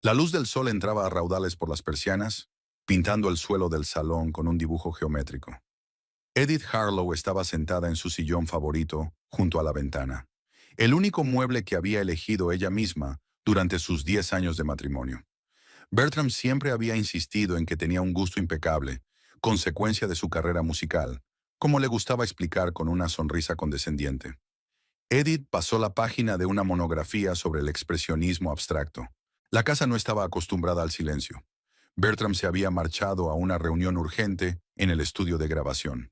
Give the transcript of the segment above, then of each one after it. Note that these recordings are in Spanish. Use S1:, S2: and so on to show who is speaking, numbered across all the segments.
S1: La luz del sol entraba a raudales por las persianas, pintando el suelo del salón con un dibujo geométrico. Edith Harlow estaba sentada en su sillón favorito, junto a la ventana, el único mueble que había elegido ella misma durante sus 10 años de matrimonio. Bertram siempre había insistido en que tenía un gusto impecable, consecuencia de su carrera musical, como le gustaba explicar con una sonrisa condescendiente. Edith pasó la página de una monografía sobre el expresionismo abstracto. La casa no estaba acostumbrada al silencio. Bertram se había marchado a una reunión urgente en el estudio de grabación.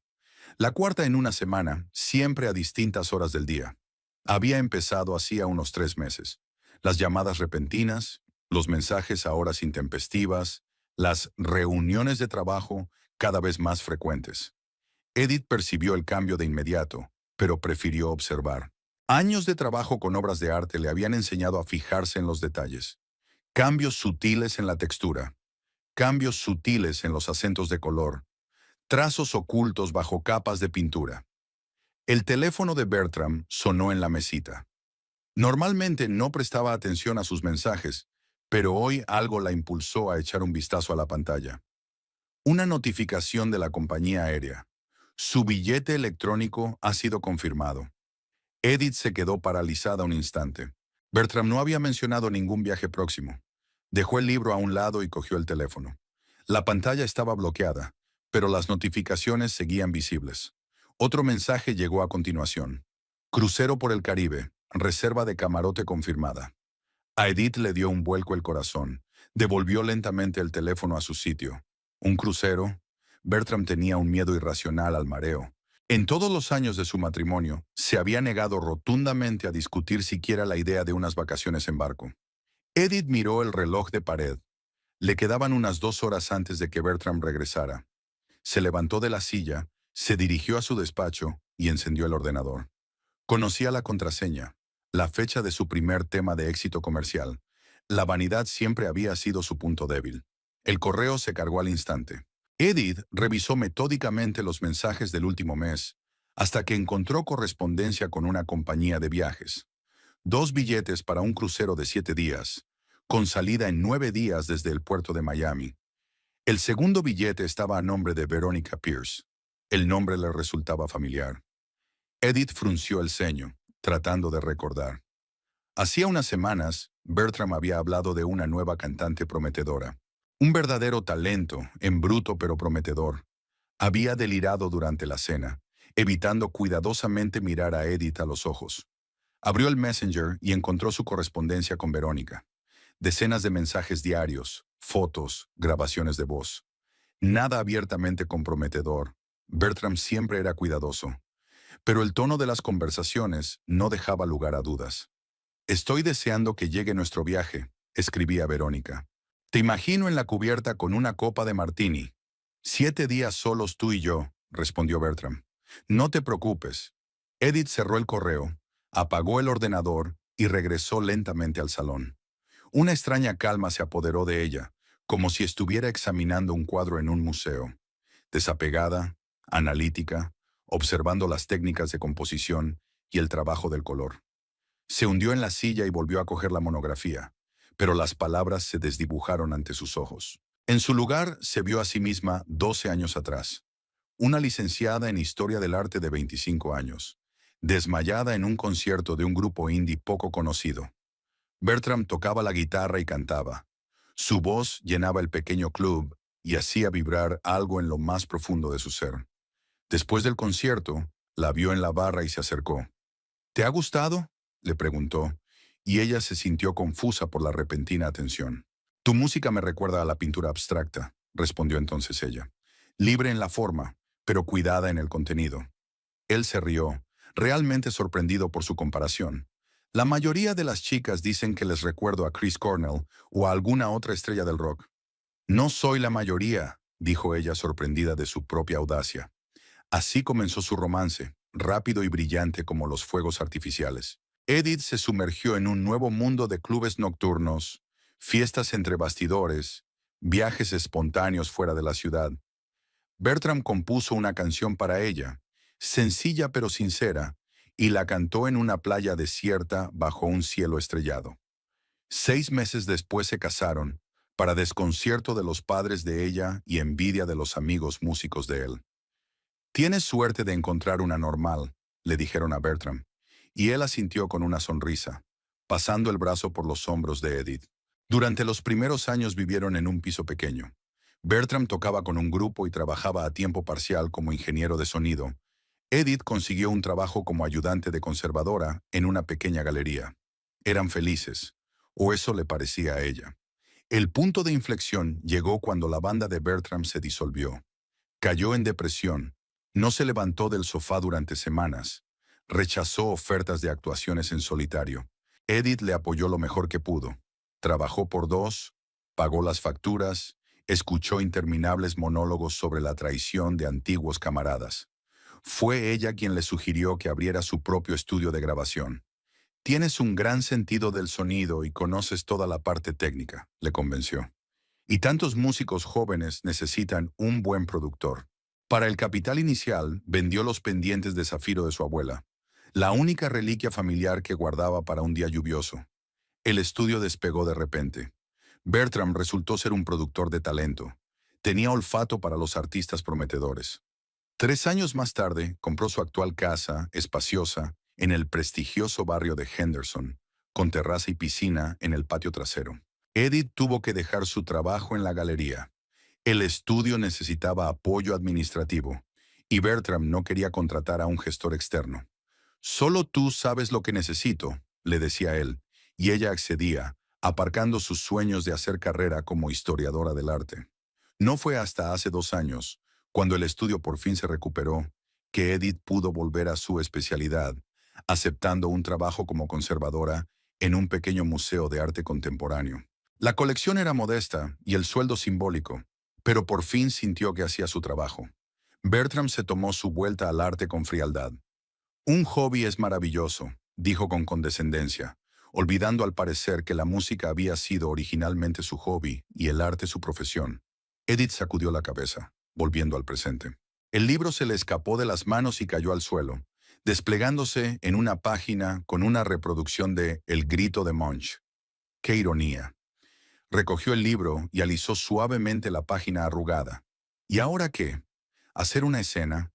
S1: La cuarta en una semana, siempre a distintas horas del día. Había empezado hacía unos 3 meses. Las llamadas repentinas, los mensajes a horas intempestivas, las reuniones de trabajo cada vez más frecuentes. Edith percibió el cambio de inmediato, pero prefirió observar. Años de trabajo con obras de arte le habían enseñado a fijarse en los detalles. Cambios sutiles en la textura, cambios sutiles en los acentos de color, trazos ocultos bajo capas de pintura. El teléfono de Bertram sonó en la mesita. Normalmente no prestaba atención a sus mensajes, pero hoy algo la impulsó a echar un vistazo a la pantalla. Una notificación de la compañía aérea. Su billete electrónico ha sido confirmado. Edith se quedó paralizada un instante. Bertram no había mencionado ningún viaje próximo. Dejó el libro a un lado y cogió el teléfono. La pantalla estaba bloqueada, pero las notificaciones seguían visibles. Otro mensaje llegó a continuación. Crucero por el Caribe, reserva de camarote confirmada. A Edith le dio un vuelco el corazón. Devolvió lentamente el teléfono a su sitio. ¿Un crucero? Bertram tenía un miedo irracional al mareo. En todos los años de su matrimonio, se había negado rotundamente a discutir siquiera la idea de unas vacaciones en barco. Edith miró el reloj de pared. Le quedaban unas 2 horas antes de que Bertram regresara. Se levantó de la silla, se dirigió a su despacho y encendió el ordenador. Conocía la contraseña, la fecha de su primer tema de éxito comercial. La vanidad siempre había sido su punto débil. El correo se cargó al instante. Edith revisó metódicamente los mensajes del último mes, hasta que encontró correspondencia con una compañía de viajes. 2 billetes para un crucero de 7 días, con salida en 9 días desde el puerto de Miami. El segundo billete estaba a nombre de Veronica Pierce. El nombre le resultaba familiar. Edith frunció el ceño, tratando de recordar. Hacía unas semanas, Bertram había hablado de una nueva cantante prometedora. Un verdadero talento, en bruto pero prometedor. Había delirado durante la cena, evitando cuidadosamente mirar a Edith a los ojos. Abrió el Messenger y encontró su correspondencia con Verónica. Decenas de mensajes diarios, fotos, grabaciones de voz. Nada abiertamente comprometedor. Bertram siempre era cuidadoso. Pero el tono de las conversaciones no dejaba lugar a dudas. «Estoy deseando que llegue nuestro viaje», escribía Verónica. «Te imagino en la cubierta con una copa de martini». «7 días solos tú y yo», respondió Bertram. «No te preocupes». Edith cerró el correo, apagó el ordenador y regresó lentamente al salón. Una extraña calma se apoderó de ella, como si estuviera examinando un cuadro en un museo. Desapegada, analítica, observando las técnicas de composición y el trabajo del color. Se hundió en la silla y volvió a coger la monografía, pero las palabras se desdibujaron ante sus ojos. En su lugar se vio a sí misma 12 años atrás, una licenciada en Historia del Arte de 25 años, desmayada en un concierto de un grupo indie poco conocido. Bertram tocaba la guitarra y cantaba. Su voz llenaba el pequeño club y hacía vibrar algo en lo más profundo de su ser. Después del concierto, la vio en la barra y se acercó. «¿Te ha gustado?», le preguntó, y ella se sintió confusa por la repentina atención. «Tu música me recuerda a la pintura abstracta», respondió entonces ella. «Libre en la forma, pero cuidada en el contenido». Él se rió, realmente sorprendido por su comparación. «La mayoría de las chicas dicen que les recuerdo a Chris Cornell o a alguna otra estrella del rock». «No soy la mayoría», dijo ella sorprendida de su propia audacia. Así comenzó su romance, rápido y brillante como los fuegos artificiales. Edith se sumergió en un nuevo mundo de clubes nocturnos, fiestas entre bastidores, viajes espontáneos fuera de la ciudad. Bertram compuso una canción para ella, sencilla pero sincera, y la cantó en una playa desierta bajo un cielo estrellado. 6 meses después se casaron, para desconcierto de los padres de ella y envidia de los amigos músicos de él. «Tienes suerte de encontrar una normal», le dijeron a Bertram, y él asintió con una sonrisa, pasando el brazo por los hombros de Edith. Durante los primeros años vivieron en un piso pequeño. Bertram tocaba con un grupo y trabajaba a tiempo parcial como ingeniero de sonido. Edith consiguió un trabajo como ayudante de conservadora en una pequeña galería. Eran felices, o eso le parecía a ella. El punto de inflexión llegó cuando la banda de Bertram se disolvió. Cayó en depresión, no se levantó del sofá durante semanas, rechazó ofertas de actuaciones en solitario. Edith le apoyó lo mejor que pudo. Trabajó por dos, pagó las facturas, escuchó interminables monólogos sobre la traición de antiguos camaradas. Fue ella quien le sugirió que abriera su propio estudio de grabación. «Tienes un gran sentido del sonido y conoces toda la parte técnica», le convenció. «Y tantos músicos jóvenes necesitan un buen productor». Para el capital inicial, vendió los pendientes de zafiro de su abuela, la única reliquia familiar que guardaba para un día lluvioso. El estudio despegó de repente. Bertram resultó ser un productor de talento. Tenía olfato para los artistas prometedores. 3 años más tarde, compró su actual casa, espaciosa, en el prestigioso barrio de Henderson, con terraza y piscina en el patio trasero. Edith tuvo que dejar su trabajo en la galería. El estudio necesitaba apoyo administrativo, y Bertram no quería contratar a un gestor externo. «Solo tú sabes lo que necesito», le decía él, y ella accedía, aparcando sus sueños de hacer carrera como historiadora del arte. No fue hasta hace 2 años, cuando el estudio por fin se recuperó, que Edith pudo volver a su especialidad, aceptando un trabajo como conservadora en un pequeño museo de arte contemporáneo. La colección era modesta y el sueldo simbólico, pero por fin sintió que hacía su trabajo. Bertram se tomó su vuelta al arte con frialdad. «Un hobby es maravilloso», dijo con condescendencia, olvidando al parecer que la música había sido originalmente su hobby y el arte su profesión. Edith sacudió la cabeza, volviendo al presente. El libro se le escapó de las manos y cayó al suelo, desplegándose en una página con una reproducción de El grito de Munch. ¡Qué ironía! Recogió el libro y alisó suavemente la página arrugada. ¿Y ahora qué? ¿Hacer una escena?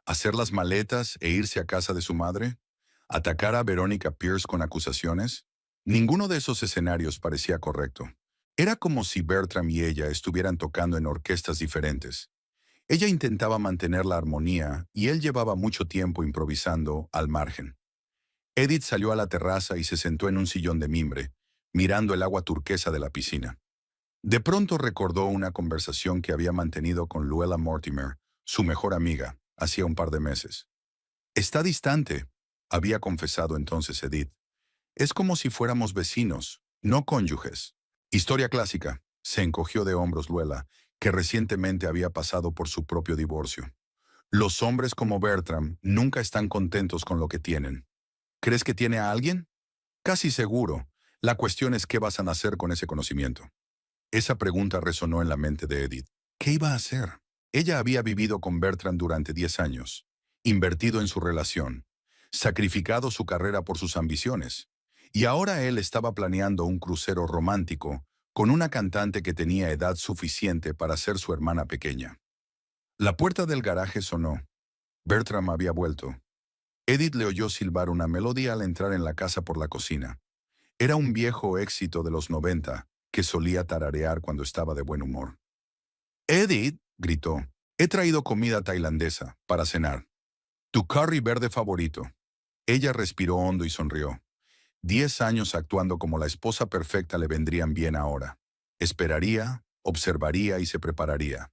S1: ¿Hacer las maletas e irse a casa de su madre? ¿Atacar a Veronica Pierce con acusaciones? Ninguno de esos escenarios parecía correcto. Era como si Bertram y ella estuvieran tocando en orquestas diferentes. Ella intentaba mantener la armonía y él llevaba mucho tiempo improvisando al margen. Edith salió a la terraza y se sentó en un sillón de mimbre, mirando el agua turquesa de la piscina. De pronto recordó una conversación que había mantenido con Luella Mortimer, su mejor amiga, hacía un par de meses. «Está distante», había confesado entonces Edith. «Es como si fuéramos vecinos, no cónyuges». Historia clásica, se encogió de hombros Luella, que recientemente había pasado por su propio divorcio. «Los hombres como Bertram nunca están contentos con lo que tienen». «¿Crees que tiene a alguien?» «Casi seguro. La cuestión es qué vas a hacer con ese conocimiento». Esa pregunta resonó en la mente de Edith. ¿Qué iba a hacer? Ella había vivido con Bertrand durante 10 años, invertido en su relación, sacrificado su carrera por sus ambiciones, y ahora él estaba planeando un crucero romántico con una cantante que tenía edad suficiente para ser su hermana pequeña. La puerta del garaje sonó. Bertram había vuelto. Edith le oyó silbar una melodía al entrar en la casa por la cocina. Era un viejo éxito de los 90 que solía tararear cuando estaba de buen humor. «Edith», gritó, «he traído comida tailandesa para cenar. Tu curry verde favorito». Ella respiró hondo y sonrió. 10 años actuando como la esposa perfecta le vendrían bien ahora. Esperaría, observaría y se prepararía.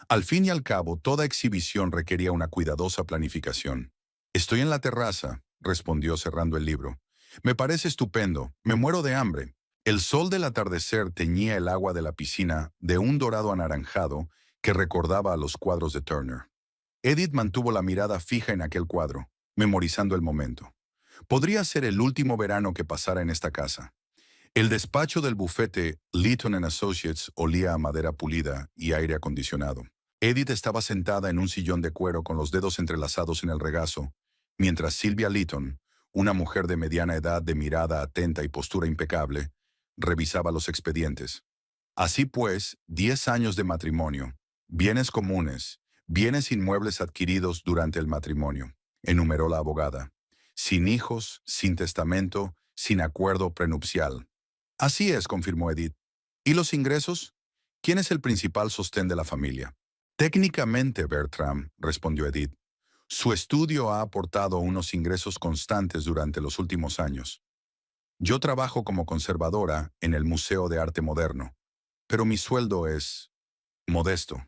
S1: Al fin y al cabo, toda exhibición requería una cuidadosa planificación. «Estoy en la terraza», respondió cerrando el libro. «Me parece estupendo, me muero de hambre». El sol del atardecer teñía el agua de la piscina de un dorado anaranjado que recordaba a los cuadros de Turner. Edith mantuvo la mirada fija en aquel cuadro, memorizando el momento. Podría ser el último verano que pasara en esta casa. El despacho del bufete Litton Associates olía a madera pulida y aire acondicionado. Edith estaba sentada en un sillón de cuero con los dedos entrelazados en el regazo, mientras Sylvia Litton, una mujer de mediana edad de mirada atenta y postura impecable, revisaba los expedientes. Así pues, 10 años de matrimonio, bienes comunes, bienes inmuebles adquiridos durante el matrimonio, enumeró la abogada. Sin hijos, sin testamento, sin acuerdo prenupcial. Así es, confirmó Edith. ¿Y los ingresos? ¿Quién es el principal sostén de la familia? Técnicamente, Bertram, respondió Edith. Su estudio ha aportado unos ingresos constantes durante los últimos años. Yo trabajo como conservadora en el Museo de Arte Moderno, pero mi sueldo es modesto.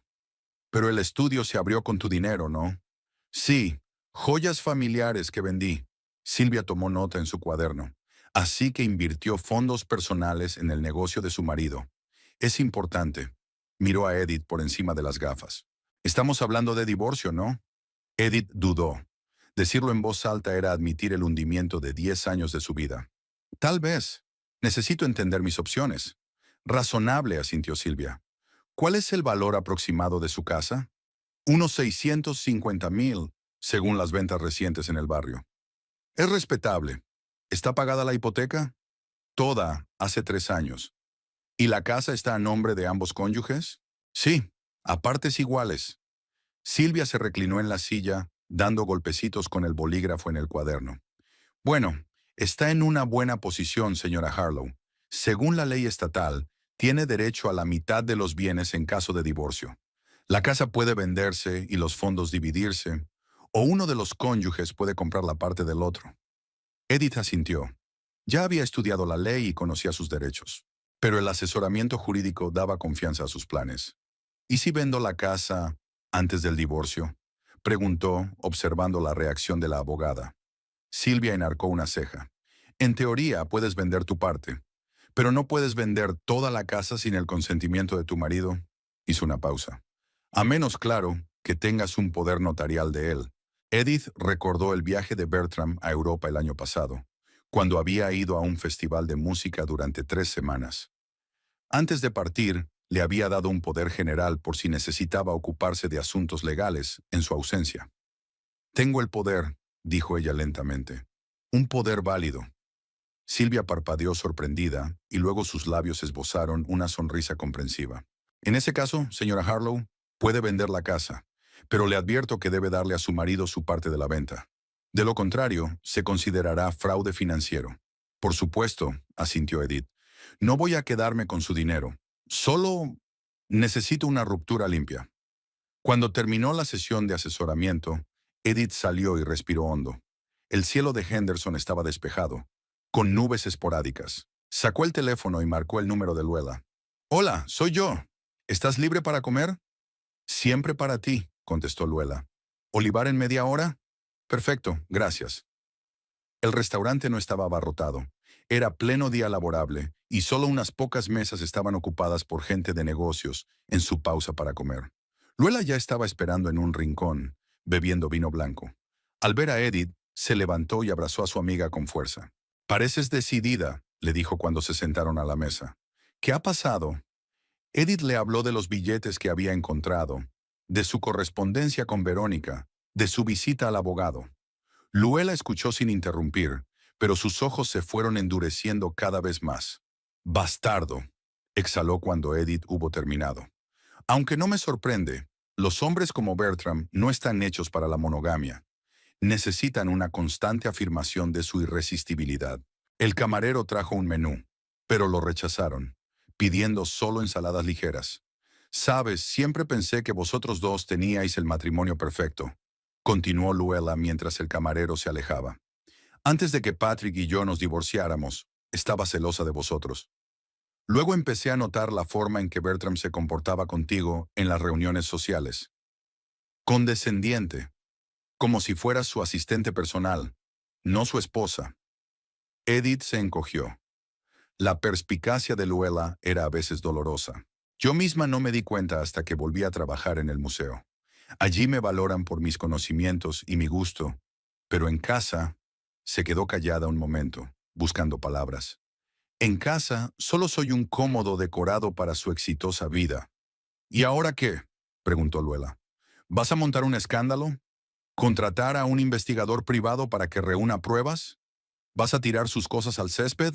S1: Pero el estudio se abrió con tu dinero, ¿no? Sí, joyas familiares que vendí. Silvia tomó nota en su cuaderno. Así que invirtió fondos personales en el negocio de su marido. Es importante. Miró a Edith por encima de las gafas. Estamos hablando de divorcio, ¿no? Edith dudó. Decirlo en voz alta era admitir el hundimiento de 10 años de su vida. Tal vez. Necesito entender mis opciones. Razonable, asintió Silvia. ¿Cuál es el valor aproximado de su casa? Unos 650,000, según las ventas recientes en el barrio. Es respetable. ¿Está pagada la hipoteca? Toda, hace 3 años. ¿Y la casa está a nombre de ambos cónyuges? Sí, a partes iguales. Silvia se reclinó en la silla, dando golpecitos con el bolígrafo en el cuaderno. Bueno, está en una buena posición, señora Harlow. Según la ley estatal, tiene derecho a la mitad de los bienes en caso de divorcio. La casa puede venderse y los fondos dividirse, o uno de los cónyuges puede comprar la parte del otro. Edith asintió. Ya había estudiado la ley y conocía sus derechos, pero el asesoramiento jurídico daba confianza a sus planes. ¿Y si vendo la casa antes del divorcio? Preguntó, observando la reacción de la abogada. Silvia enarcó una ceja. En teoría puedes vender tu parte, pero no puedes vender toda la casa sin el consentimiento de tu marido. Hizo una pausa. A menos, claro, que tengas un poder notarial de él. Edith recordó el viaje de Bertram a Europa el año pasado, cuando había ido a un festival de música durante 3 semanas. Antes de partir, le había dado un poder general por si necesitaba ocuparse de asuntos legales en su ausencia. Tengo el poder, dijo ella lentamente. Un poder válido. Silvia parpadeó sorprendida y luego sus labios esbozaron una sonrisa comprensiva. En ese caso, señora Harlow, puede vender la casa, pero le advierto que debe darle a su marido su parte de la venta. De lo contrario, se considerará fraude financiero. Por supuesto, asintió Edith. No voy a quedarme con su dinero. Solo necesito una ruptura limpia. Cuando terminó la sesión de asesoramiento, Edith salió y respiró hondo. El cielo de Henderson estaba despejado, con nubes esporádicas. Sacó el teléfono y marcó el número de Luella. Hola, soy yo. ¿Estás libre para comer? Siempre para ti, contestó Luella. ¿Olivar en media hora? Perfecto, gracias. El restaurante no estaba abarrotado. Era pleno día laborable y solo unas pocas mesas estaban ocupadas por gente de negocios en su pausa para comer. Luella ya estaba esperando en un rincón, bebiendo vino blanco. Al ver a Edith, se levantó y abrazó a su amiga con fuerza. Pareces decidida, le dijo cuando se sentaron a la mesa. ¿Qué ha pasado? Edith le habló de los billetes que había encontrado, de su correspondencia con Verónica, de su visita al abogado. Luella escuchó sin interrumpir, pero sus ojos se fueron endureciendo cada vez más. «Bastardo», exhaló cuando Edith hubo terminado. «Aunque no me sorprende, los hombres como Bertram no están hechos para la monogamia. Necesitan una constante afirmación de su irresistibilidad». El camarero trajo un menú, pero lo rechazaron, pidiendo solo ensaladas ligeras. «Sabes, siempre pensé que vosotros dos teníais el matrimonio perfecto», continuó Luella mientras el camarero se alejaba. «Antes de que Patrick y yo nos divorciáramos, estaba celosa de vosotros. Luego empecé a notar la forma en que Bertram se comportaba contigo en las reuniones sociales. Condescendiente, como si fueras su asistente personal, no su esposa». Edith se encogió. La perspicacia de Luella era a veces dolorosa. Yo misma no me di cuenta hasta que volví a trabajar en el museo. Allí me valoran por mis conocimientos y mi gusto, pero en casa... Se quedó callada un momento, buscando palabras. En casa solo soy un cómodo decorado para su exitosa vida. ¿Y ahora qué?, preguntó Luella. ¿Vas a montar un escándalo? ¿Contratar a un investigador privado para que reúna pruebas? ¿Vas a tirar sus cosas al césped?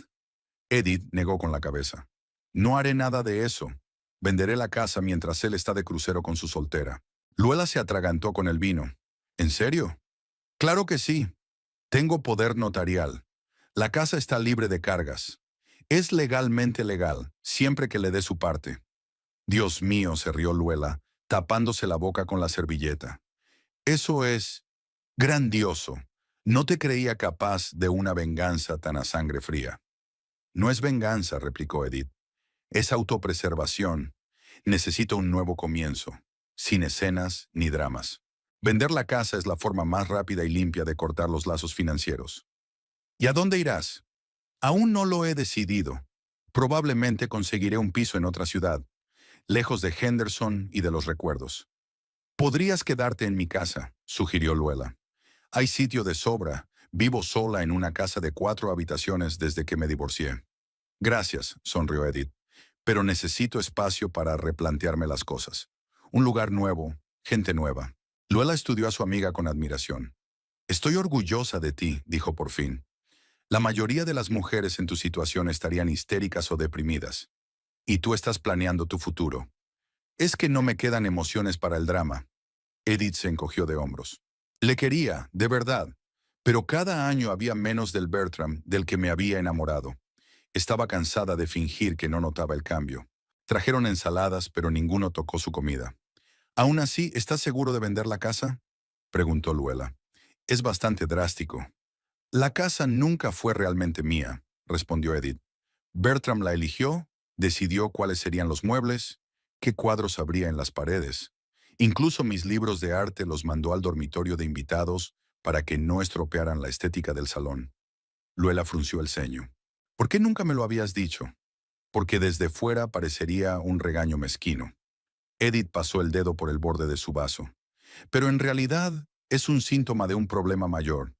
S1: Edith negó con la cabeza. No haré nada de eso. Venderé la casa mientras él está de crucero con su soltera. Luela se atragantó con el vino. ¿En serio? Claro que sí. Tengo poder notarial. La casa está libre de cargas. Es legalmente legal, siempre que le dé su parte. Dios mío, se rió Luela, tapándose la boca con la servilleta. Eso es grandioso. No te creía capaz de una venganza tan a sangre fría. No es venganza, replicó Edith. Es autopreservación. Necesito un nuevo comienzo, sin escenas ni dramas. Vender la casa es la forma más rápida y limpia de cortar los lazos financieros. ¿Y a dónde irás? Aún no lo he decidido. Probablemente conseguiré un piso en otra ciudad, lejos de Henderson y de los recuerdos. Podrías quedarte en mi casa, sugirió Luela. Hay sitio de sobra. Vivo sola en una casa de 4 habitaciones desde que me divorcié. Gracias, sonrió Edith, pero necesito espacio para replantearme las cosas. Un lugar nuevo, gente nueva. Luela estudió a su amiga con admiración. Estoy orgullosa de ti, dijo por fin. La mayoría de las mujeres en tu situación estarían histéricas o deprimidas. Y tú estás planeando tu futuro. Es que no me quedan emociones para el drama. Edith se encogió de hombros. Le quería, de verdad, pero cada año había menos del Bertram del que me había enamorado. Estaba cansada de fingir que no notaba el cambio. Trajeron ensaladas, pero ninguno tocó su comida. ¿Aún así, estás seguro de vender la casa? Preguntó Luela. Es bastante drástico. La casa nunca fue realmente mía, respondió Edith. Bertram la eligió, decidió cuáles serían los muebles, qué cuadros habría en las paredes. Incluso mis libros de arte los mandó al dormitorio de invitados para que no estropearan la estética del salón. Luela frunció el ceño. ¿Por qué nunca me lo habías dicho? Porque desde fuera parecería un regaño mezquino. Edith pasó el dedo por el borde de su vaso. Pero en realidad es un síntoma de un problema mayor.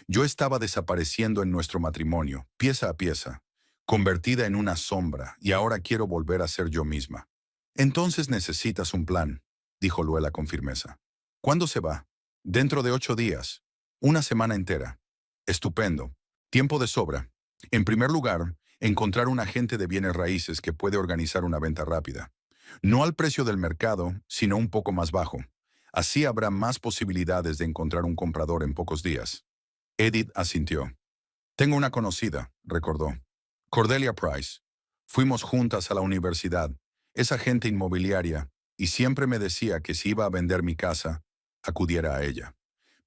S1: Yo estaba desapareciendo en nuestro matrimonio, pieza a pieza, convertida en una sombra, y ahora quiero volver a ser yo misma. Entonces necesitas un plan, dijo Luela con firmeza. ¿Cuándo se va? Dentro de 8 días. Una semana entera. Estupendo. Tiempo de sobra. En primer lugar, encontrar un agente de bienes raíces que puede organizar una venta rápida. No al precio del mercado, sino un poco más bajo. Así habrá más posibilidades de encontrar un comprador en pocos días. Edith asintió. Tengo una conocida, recordó. Cordelia Price. Fuimos juntas a la universidad. Es agente inmobiliaria y siempre me decía que si iba a vender mi casa, acudiera a ella.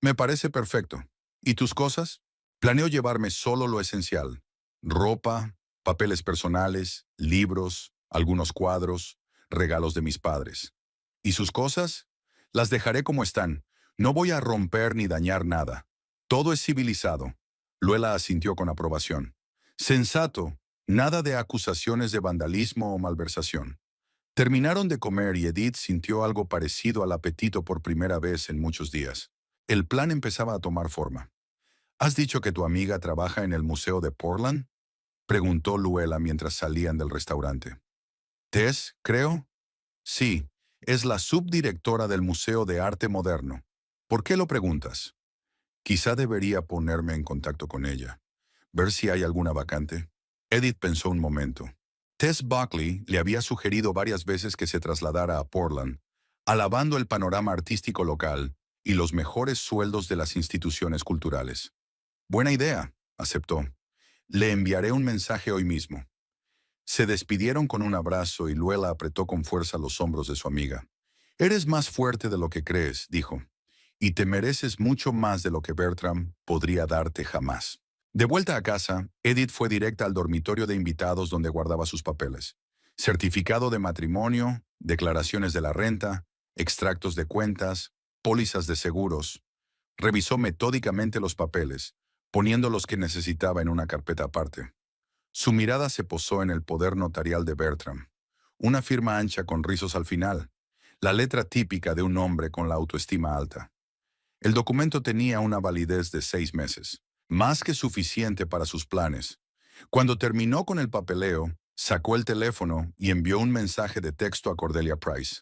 S1: Me parece perfecto. ¿Y tus cosas? Planeo llevarme solo lo esencial. Ropa, papeles personales, libros, algunos cuadros, regalos de mis padres. ¿Y sus cosas? Las dejaré como están. No voy a romper ni dañar nada. Todo es civilizado. Luela asintió con aprobación. Sensato, nada de acusaciones de vandalismo o malversación. Terminaron de comer y Edith sintió algo parecido al apetito por primera vez en muchos días. El plan empezaba a tomar forma. ¿Has dicho que tu amiga trabaja en el Museo de Portland? Preguntó Luela mientras salían del restaurante. ¿Tess, creo? Sí, es la subdirectora del Museo de Arte Moderno. ¿Por qué lo preguntas? Quizá debería ponerme en contacto con ella. Ver si hay alguna vacante. Edith pensó un momento. Tess Buckley le había sugerido varias veces que se trasladara a Portland, alabando el panorama artístico local y los mejores sueldos de las instituciones culturales. Buena idea, aceptó. Le enviaré un mensaje hoy mismo. Se despidieron con un abrazo y Luela apretó con fuerza los hombros de su amiga. Eres más fuerte de lo que crees, dijo, y te mereces mucho más de lo que Bertram podría darte jamás. De vuelta a casa, Edith fue directa al dormitorio de invitados donde guardaba sus papeles. Certificado de matrimonio, declaraciones de la renta, extractos de cuentas, pólizas de seguros. Revisó metódicamente los papeles, poniendo los que necesitaba en una carpeta aparte. Su mirada se posó en el poder notarial de Bertram. Una firma ancha con rizos al final, la letra típica de un hombre con la autoestima alta. El documento tenía una validez de 6 meses, más que suficiente para sus planes. Cuando terminó con el papeleo, sacó el teléfono y envió un mensaje de texto a Cordelia Price.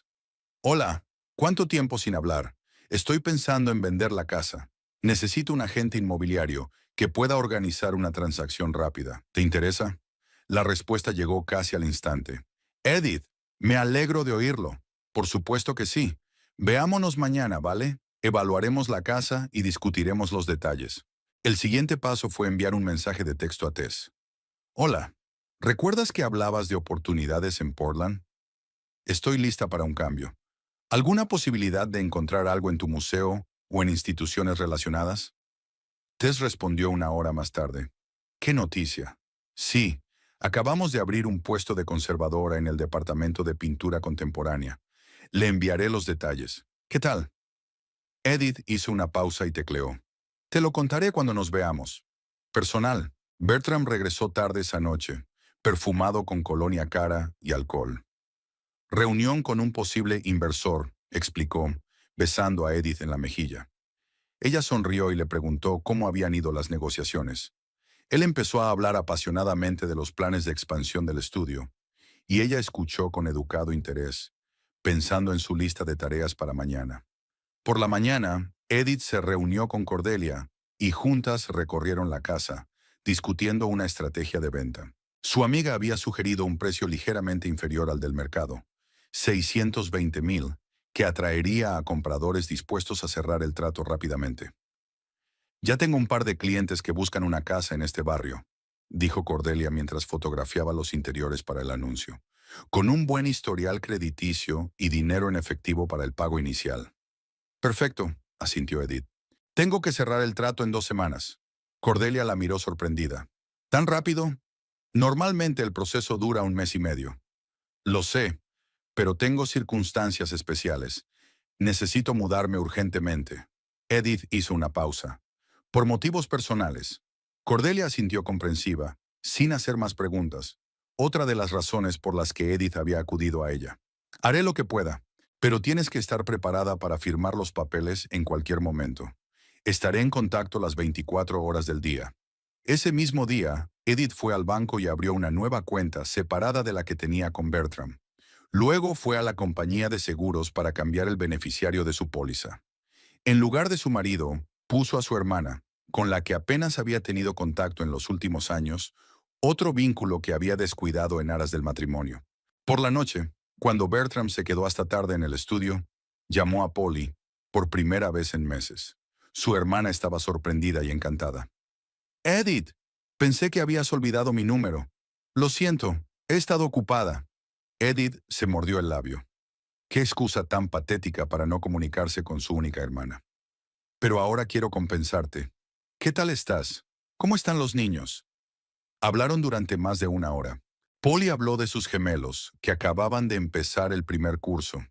S1: Hola, ¿cuánto tiempo sin hablar? Estoy pensando en vender la casa. Necesito un agente inmobiliario que pueda organizar una transacción rápida. ¿Te interesa? La respuesta llegó casi al instante. Edith, me alegro de oírlo. Por supuesto que sí. Veámonos mañana, ¿vale? Evaluaremos la casa y discutiremos los detalles. El siguiente paso fue enviar un mensaje de texto a Tess. Hola, ¿recuerdas que hablabas de oportunidades en Portland? Estoy lista para un cambio. ¿Alguna posibilidad de encontrar algo en tu museo o en instituciones relacionadas? Tess respondió una hora más tarde. ¿Qué noticia? Sí, acabamos de abrir un puesto de conservadora en el departamento de pintura contemporánea. Le enviaré los detalles. ¿Qué tal? Edith hizo una pausa y tecleó. Te lo contaré cuando nos veamos. Personal. Bertram regresó tarde esa noche, perfumado con colonia cara y alcohol. Reunión con un posible inversor, explicó, besando a Edith en la mejilla. Ella sonrió y le preguntó cómo habían ido las negociaciones. Él empezó a hablar apasionadamente de los planes de expansión del estudio, y ella escuchó con educado interés, pensando en su lista de tareas para mañana. Por la mañana, Edith se reunió con Cordelia y juntas recorrieron la casa, discutiendo una estrategia de venta. Su amiga había sugerido un precio ligeramente inferior al del mercado, 620,000, que atraería a compradores dispuestos a cerrar el trato rápidamente. Ya tengo un par de clientes que buscan una casa en este barrio, dijo Cordelia mientras fotografiaba los interiores para el anuncio, con un buen historial crediticio y dinero en efectivo para el pago inicial. Perfecto, asintió Edith. Tengo que cerrar el trato en 2 semanas. Cordelia la miró sorprendida. ¿Tan rápido? Normalmente el proceso dura 1 mes y medio. Lo sé, pero tengo circunstancias especiales. Necesito mudarme urgentemente. Edith hizo una pausa. Por motivos personales. Cordelia asintió comprensiva, sin hacer más preguntas. Otra de las razones por las que Edith había acudido a ella. Haré lo que pueda, pero tienes que estar preparada para firmar los papeles en cualquier momento. Estaré en contacto las 24 horas del día. Ese mismo día, Edith fue al banco y abrió una nueva cuenta separada de la que tenía con Bertram. Luego fue a la compañía de seguros para cambiar el beneficiario de su póliza. En lugar de su marido, puso a su hermana, con la que apenas había tenido contacto en los últimos años, otro vínculo que había descuidado en aras del matrimonio. Por la noche, cuando Bertram se quedó hasta tarde en el estudio, llamó a Polly, por primera vez en meses. Su hermana estaba sorprendida y encantada. «Edith, pensé que habías olvidado mi número. Lo siento, he estado ocupada». Edith se mordió el labio. Qué excusa tan patética para no comunicarse con su única hermana. «Pero ahora quiero compensarte. ¿Qué tal estás? ¿Cómo están los niños?» Hablaron durante más de 1 hora. Polly habló de sus gemelos, que acababan de empezar el primer curso,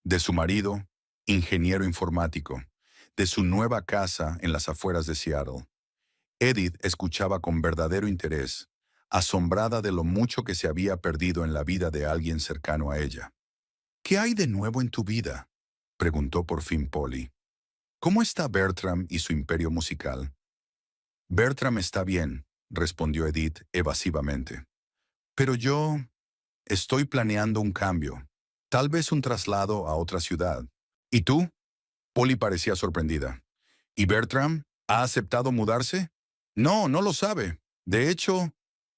S1: de su marido, ingeniero informático, de su nueva casa en las afueras de Seattle. Edith escuchaba con verdadero interés, asombrada de lo mucho que se había perdido en la vida de alguien cercano a ella. «¿Qué hay de nuevo en tu vida?», preguntó por fin Polly. «¿Cómo está Bertram y su imperio musical?» «Bertram está bien», respondió Edith evasivamente. «Pero yo estoy planeando un cambio, tal vez un traslado a otra ciudad». «¿Y tú?». Polly parecía sorprendida. «¿Y Bertram ha aceptado mudarse?» «No, no lo sabe. De hecho...».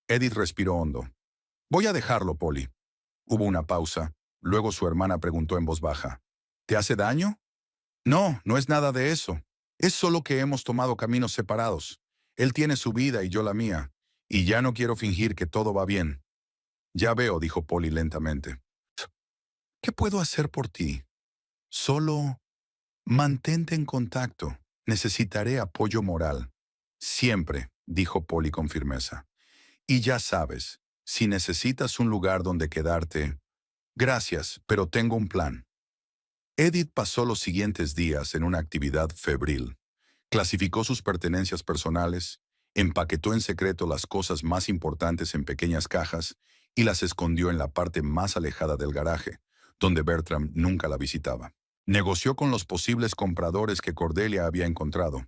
S1: Edith respiró hondo. «Voy a dejarlo, Polly». Hubo una pausa. Luego su hermana preguntó en voz baja. «¿Te hace daño?». «No, no es nada de eso. Es solo que hemos tomado caminos separados. Él tiene su vida y yo la mía. Y ya no quiero fingir que todo va bien». «Ya veo», dijo Polly lentamente. «¿Qué puedo hacer por ti? Solo mantente en contacto. Necesitaré apoyo moral». «Siempre», dijo Polly con firmeza. «Y ya sabes, si necesitas un lugar donde quedarte...». «Gracias, pero tengo un plan». Edith pasó los siguientes días en una actividad febril. Clasificó sus pertenencias personales, empaquetó en secreto las cosas más importantes en pequeñas cajas y las escondió en la parte más alejada del garaje, donde Bertram nunca la visitaba. Negoció con los posibles compradores que Cordelia había encontrado.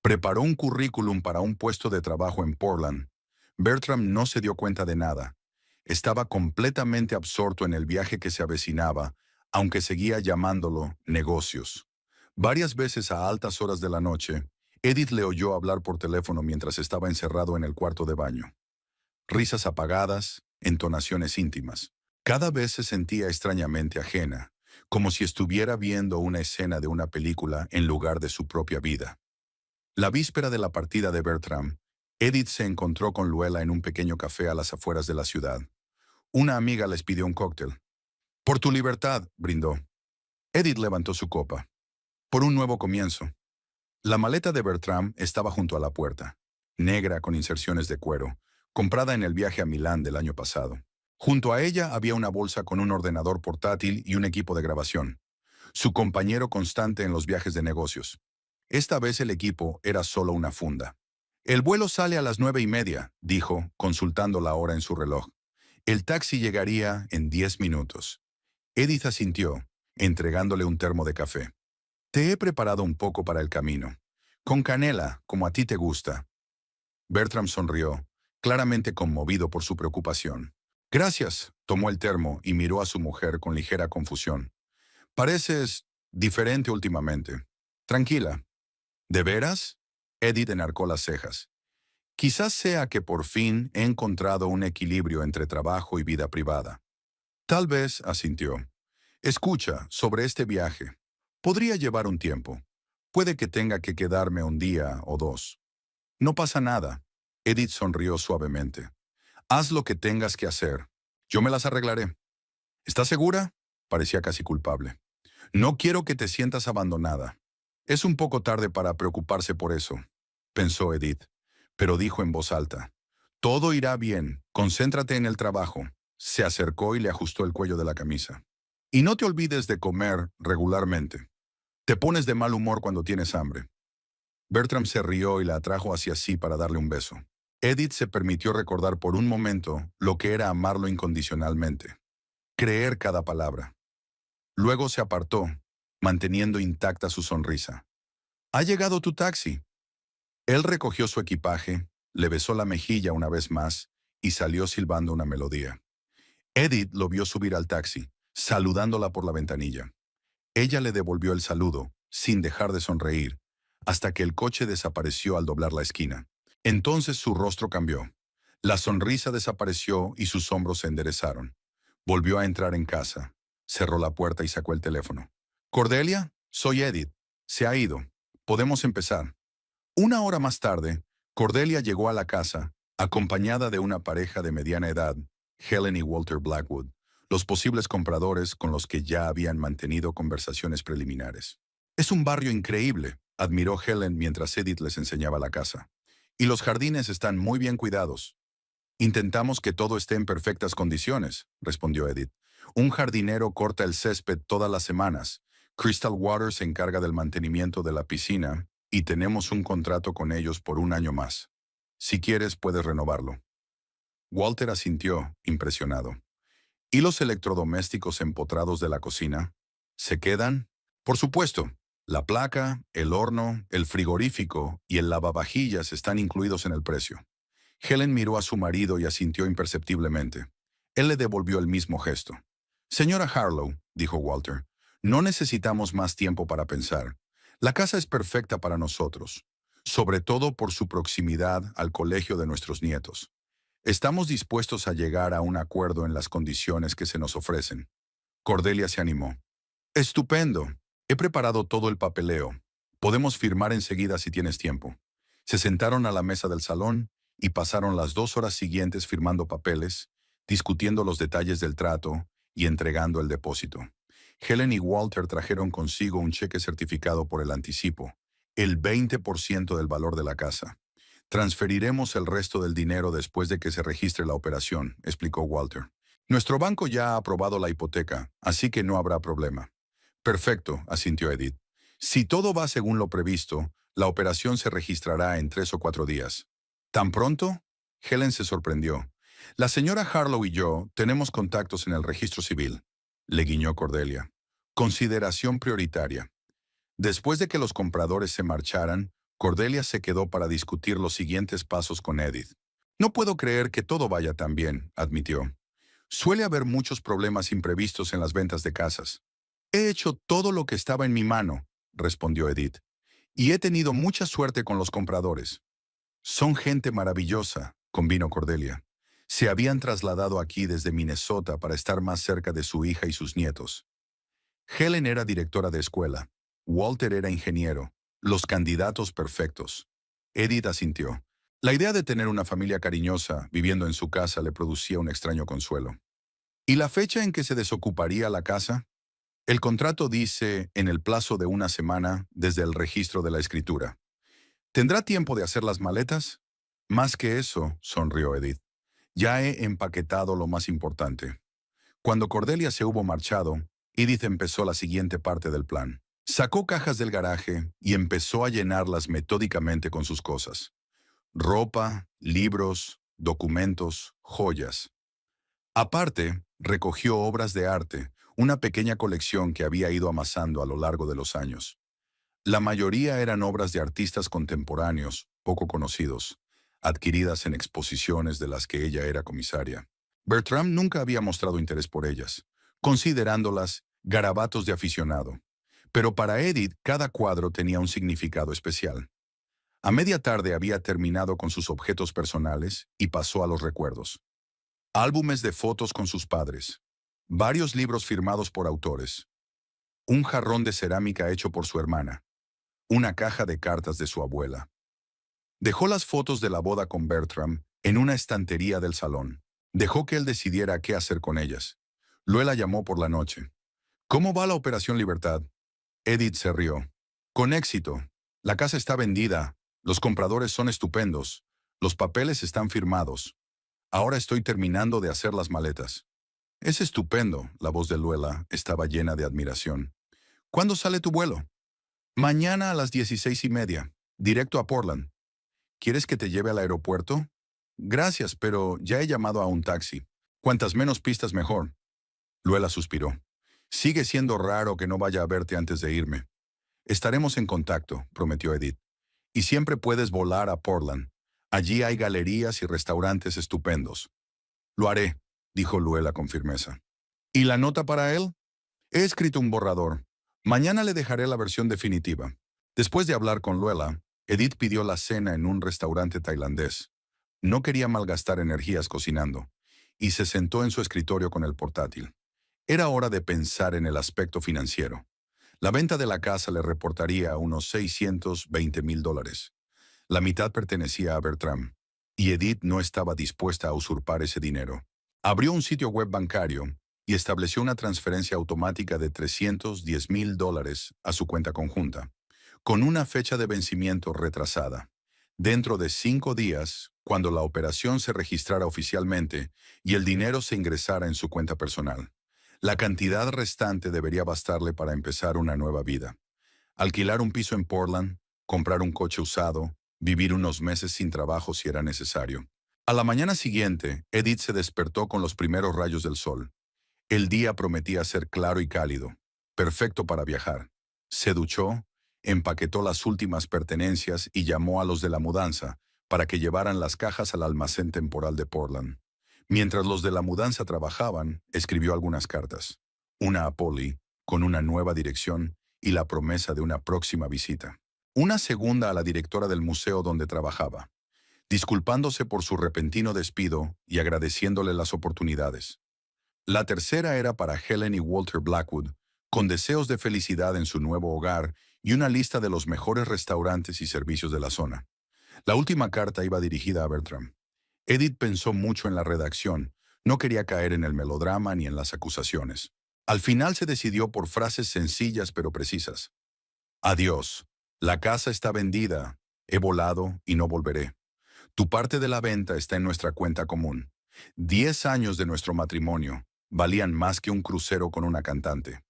S1: Preparó un currículum para un puesto de trabajo en Portland. Bertram no se dio cuenta de nada. Estaba completamente absorto en el viaje que se avecinaba, aunque seguía llamándolo negocios. Varias veces a altas horas de la noche, Edith le oyó hablar por teléfono mientras estaba encerrado en el cuarto de baño. Risas apagadas, entonaciones íntimas. Cada vez se sentía extrañamente ajena, como si estuviera viendo una escena de una película en lugar de su propia vida. La víspera de la partida de Bertram, Edith se encontró con Luella en un pequeño café a las afueras de la ciudad. Una amiga les pidió un cóctel. «Por tu libertad», brindó. Edith levantó su copa. «Por un nuevo comienzo». La maleta de Bertram estaba junto a la puerta, negra con inserciones de cuero, comprada en el viaje a Milán del año pasado. Junto a ella había una bolsa con un ordenador portátil y un equipo de grabación, su compañero constante en los viajes de negocios. Esta vez el equipo era solo una funda. «El vuelo sale a las 9:30», dijo, consultando la hora en su reloj. «El taxi llegaría en 10 minutos». Edith asintió, entregándole un termo de café. «Te he preparado un poco para el camino. Con canela, como a ti te gusta». Bertram sonrió, claramente conmovido por su preocupación. «Gracias», tomó el termo y miró a su mujer con ligera confusión. «Pareces diferente últimamente. Tranquila». «¿De veras?». Edith enarcó las cejas. «Quizás sea que por fin he encontrado un equilibrio entre trabajo y vida privada». «Tal vez», asintió. «Escucha, sobre este viaje. Podría llevar un tiempo. Puede que tenga que quedarme un día o dos». «No pasa nada». Edith sonrió suavemente. «Haz lo que tengas que hacer. Yo me las arreglaré». «¿Estás segura?». Parecía casi culpable. «No quiero que te sientas abandonada». «Es un poco tarde para preocuparse por eso», pensó Edith, pero dijo en voz alta. «Todo irá bien. Concéntrate en el trabajo». Se acercó y le ajustó el cuello de la camisa. «Y no te olvides de comer regularmente. Te pones de mal humor cuando tienes hambre». Bertram se rió y la atrajo hacia sí para darle un beso. Edith se permitió recordar por un momento lo que era amarlo incondicionalmente. Creer cada palabra. Luego se apartó, manteniendo intacta su sonrisa. «Ha llegado tu taxi». Él recogió su equipaje, le besó la mejilla una vez más y salió silbando una melodía. Edith lo vio subir al taxi, saludándola por la ventanilla. Ella le devolvió el saludo, sin dejar de sonreír, hasta que el coche desapareció al doblar la esquina. Entonces su rostro cambió. La sonrisa desapareció y sus hombros se enderezaron. Volvió a entrar en casa, cerró la puerta y sacó el teléfono. «Cordelia, soy Edith. Se ha ido. Podemos empezar». Una hora más tarde, Cordelia llegó a la casa, acompañada de una pareja de mediana edad, Helen y Walter Blackwood, los posibles compradores con los que ya habían mantenido conversaciones preliminares. «Es un barrio increíble», admiró Helen mientras Edith les enseñaba la casa. «Y los jardines están muy bien cuidados». «Intentamos que todo esté en perfectas condiciones», respondió Edith. «Un jardinero corta el césped todas las semanas. Crystal Water se encarga del mantenimiento de la piscina y tenemos un contrato con ellos por un año más. Si quieres, puedes renovarlo». Walter asintió, impresionado. «¿Y los electrodomésticos empotrados de la cocina? ¿Se quedan?» «Por supuesto. La placa, el horno, el frigorífico y el lavavajillas están incluidos en el precio». Helen miró a su marido y asintió imperceptiblemente. Él le devolvió el mismo gesto. «Señora Harlow», dijo Walter, «no necesitamos más tiempo para pensar. La casa es perfecta para nosotros, sobre todo por su proximidad al colegio de nuestros nietos. Estamos dispuestos a llegar a un acuerdo en las condiciones que se nos ofrecen». Cordelia se animó. «Estupendo. He preparado todo el papeleo. Podemos firmar enseguida si tienes tiempo». Se sentaron a la mesa del salón y pasaron las 2 horas siguientes firmando papeles, discutiendo los detalles del trato y entregando el depósito. Helen y Walter trajeron consigo un cheque certificado por el anticipo, el 20% del valor de la casa. «Transferiremos el resto del dinero después de que se registre la operación», explicó Walter. «Nuestro banco ya ha aprobado la hipoteca, así que no habrá problema». «Perfecto», asintió Edith. «Si todo va según lo previsto, la operación se registrará en 3 o 4 días». «¿Tan pronto?». Helen se sorprendió. «La señora Harlow y yo tenemos contactos en el registro civil», le guiñó Cordelia. «Consideración prioritaria». Después de que los compradores se marcharan, Cordelia se quedó para discutir los siguientes pasos con Edith. «No puedo creer que todo vaya tan bien», admitió. «Suele haber muchos problemas imprevistos en las ventas de casas». «He hecho todo lo que estaba en mi mano», respondió Edith. «Y he tenido mucha suerte con los compradores». «Son gente maravillosa», convino Cordelia. Se habían trasladado aquí desde Minnesota para estar más cerca de su hija y sus nietos. Helen era directora de escuela. Walter era ingeniero. Los candidatos perfectos. Edith asintió. La idea de tener una familia cariñosa viviendo en su casa le producía un extraño consuelo. ¿Y la fecha en que se desocuparía la casa? El contrato dice en el plazo de una semana desde el registro de la escritura. ¿Tendrá tiempo de hacer las maletas? Más que eso, sonrió Edith. Ya he empaquetado lo más importante. Cuando Cordelia se hubo marchado, Edith empezó la siguiente parte del plan. Sacó cajas del garaje y empezó a llenarlas metódicamente con sus cosas. Ropa, libros, documentos, joyas. Aparte, recogió obras de arte, una pequeña colección que había ido amasando a lo largo de los años. La mayoría eran obras de artistas contemporáneos, poco conocidos, adquiridas en exposiciones de las que ella era comisaria. Bertram nunca había mostrado interés por ellas, considerándolas garabatos de aficionado. Pero para Edith cada cuadro tenía un significado especial. A media tarde había terminado con sus objetos personales y pasó a los recuerdos. Álbumes de fotos con sus padres, varios libros firmados por autores, un jarrón de cerámica hecho por su hermana, una caja de cartas de su abuela. Dejó las fotos de la boda con Bertram en una estantería del salón. Dejó que él decidiera qué hacer con ellas. Luego la llamó por la noche. ¿Cómo va la Operación Libertad? Edith se rió. Con éxito. La casa está vendida. Los compradores son estupendos. Los papeles están firmados. Ahora estoy terminando de hacer las maletas. Es estupendo. La voz de Luella estaba llena de admiración. ¿Cuándo sale tu vuelo? Mañana a las 16:30. Directo a Portland. ¿Quieres que te lleve al aeropuerto? Gracias, pero ya he llamado a un taxi. Cuantas menos pistas mejor. Luella suspiró. Sigue siendo raro que no vaya a verte antes de irme. Estaremos en contacto, prometió Edith. Y siempre puedes volar a Portland. Allí hay galerías y restaurantes estupendos. Lo haré, dijo Luella con firmeza. ¿Y la nota para él? He escrito un borrador. Mañana le dejaré la versión definitiva. Después de hablar con Luella, Edith pidió la cena en un restaurante tailandés. No quería malgastar energías cocinando, y se sentó en su escritorio con el portátil. Era hora de pensar en el aspecto financiero. La venta de la casa le reportaría unos $620,000. La mitad pertenecía a Bertram, y Edith no estaba dispuesta a usurpar ese dinero. Abrió un sitio web bancario y estableció una transferencia automática de $310,000 a su cuenta conjunta, con una fecha de vencimiento retrasada. Dentro de 5 días, cuando la operación se registrara oficialmente y el dinero se ingresara en su cuenta personal. La cantidad restante debería bastarle para empezar una nueva vida. Alquilar un piso en Portland, comprar un coche usado, vivir unos meses sin trabajo si era necesario. A la mañana siguiente, Edith se despertó con los primeros rayos del sol. El día prometía ser claro y cálido, perfecto para viajar. Se duchó, empaquetó las últimas pertenencias y llamó a los de la mudanza para que llevaran las cajas al almacén temporal de Portland. Mientras los de la mudanza trabajaban, escribió algunas cartas. Una a Polly, con una nueva dirección y la promesa de una próxima visita. Una segunda a la directora del museo donde trabajaba, disculpándose por su repentino despido y agradeciéndole las oportunidades. La tercera era para Helen y Walter Blackwood, con deseos de felicidad en su nuevo hogar y una lista de los mejores restaurantes y servicios de la zona. La última carta iba dirigida a Bertram. Edith pensó mucho en la redacción, no quería caer en el melodrama ni en las acusaciones. Al final se decidió por frases sencillas pero precisas. Adiós, la casa está vendida, he volado y no volveré. Tu parte de la venta está en nuestra cuenta común. 10 años de nuestro matrimonio valían más que un crucero con una cantante.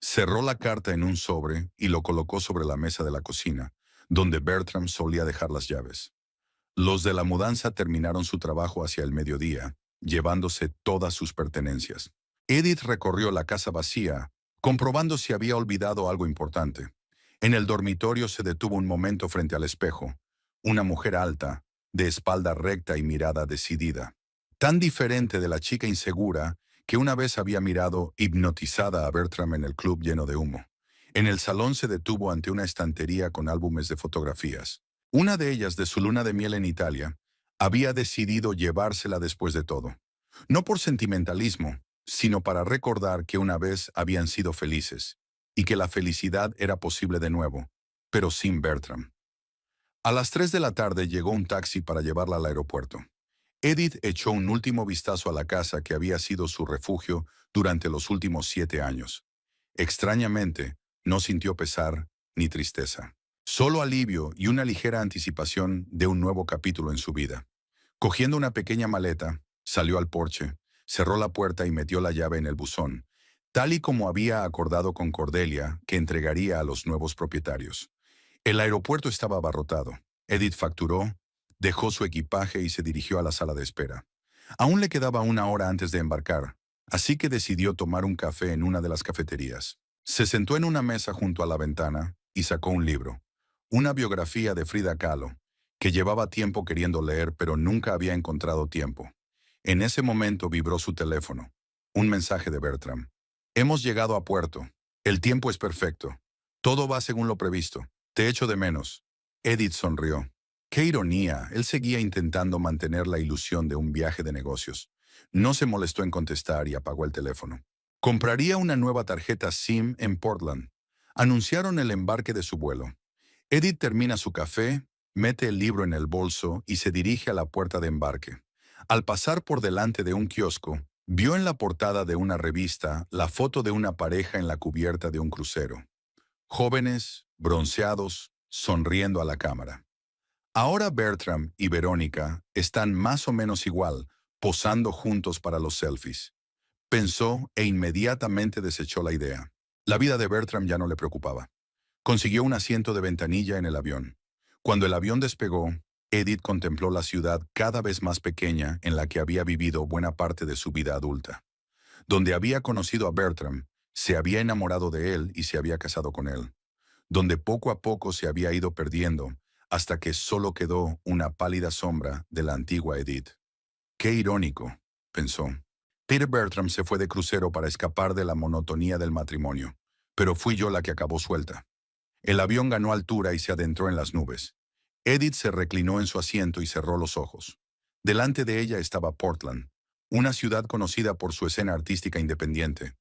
S1: Cerró la carta en un sobre y lo colocó sobre la mesa de la cocina, donde Bertram solía dejar las llaves. Los de la mudanza terminaron su trabajo hacia el mediodía, llevándose todas sus pertenencias. Edith recorrió la casa vacía, comprobando si había olvidado algo importante. En el dormitorio se detuvo un momento frente al espejo. Una mujer alta, de espalda recta y mirada decidida. Tan diferente de la chica insegura que una vez había mirado hipnotizada a Bertram en el club lleno de humo. En el salón se detuvo ante una estantería con álbumes de fotografías. Una de ellas de su luna de miel en Italia, Había decidido llevársela después de todo. No por sentimentalismo, sino para recordar que una vez habían sido felices, y que la felicidad era posible de nuevo, pero sin Bertram. A las 3 de la tarde llegó un taxi para llevarla al aeropuerto. Edith echó un último vistazo a la casa que había sido su refugio durante los últimos 7 años. Extrañamente, no sintió pesar ni tristeza. Solo alivio y una ligera anticipación de un nuevo capítulo en su vida. Cogiendo una pequeña maleta, salió al porche, cerró la puerta y metió la llave en el buzón, tal y como había acordado con Cordelia que entregaría a los nuevos propietarios. El aeropuerto estaba abarrotado. Edith facturó, dejó su equipaje y se dirigió a la sala de espera. Aún le quedaba una hora antes de embarcar, así que decidió tomar un café en una de las cafeterías. Se sentó en una mesa junto a la ventana y sacó un libro, una biografía de Frida Kahlo, que llevaba tiempo queriendo leer pero nunca había encontrado tiempo. En ese momento vibró su teléfono. Un mensaje de Bertram. Hemos llegado a puerto. El tiempo es perfecto. Todo va según lo previsto. Te echo de menos. Edith sonrió. Qué ironía, él seguía intentando mantener la ilusión de un viaje de negocios. No se molestó en contestar y apagó el teléfono. Compraría una nueva tarjeta SIM en Portland. Anunciaron el embarque de su vuelo. Edith termina su café, mete el libro en el bolso y se dirige a la puerta de embarque. Al pasar por delante de un kiosco, vio en la portada de una revista la foto de una pareja en la cubierta de un crucero. Jóvenes, bronceados, sonriendo a la cámara. Ahora Bertram y Verónica están más o menos igual, posando juntos para los selfies. Pensó e inmediatamente desechó la idea. La vida de Bertram ya no le preocupaba. Consiguió un asiento de ventanilla en el avión. Cuando el avión despegó, Edith contempló la ciudad cada vez más pequeña en la que había vivido buena parte de su vida adulta. Donde había conocido a Bertram, se había enamorado de él y se había casado con él. Donde poco a poco se había ido perdiendo, hasta que solo quedó una pálida sombra de la antigua Edith. Qué irónico, pensó. Peter Bertram se fue de crucero para escapar de la monotonía del matrimonio, pero fui yo la que acabó suelta. El avión ganó altura y se adentró en las nubes. Edith se reclinó en su asiento y cerró los ojos. Delante de ella estaba Portland, una ciudad conocida por su escena artística independiente,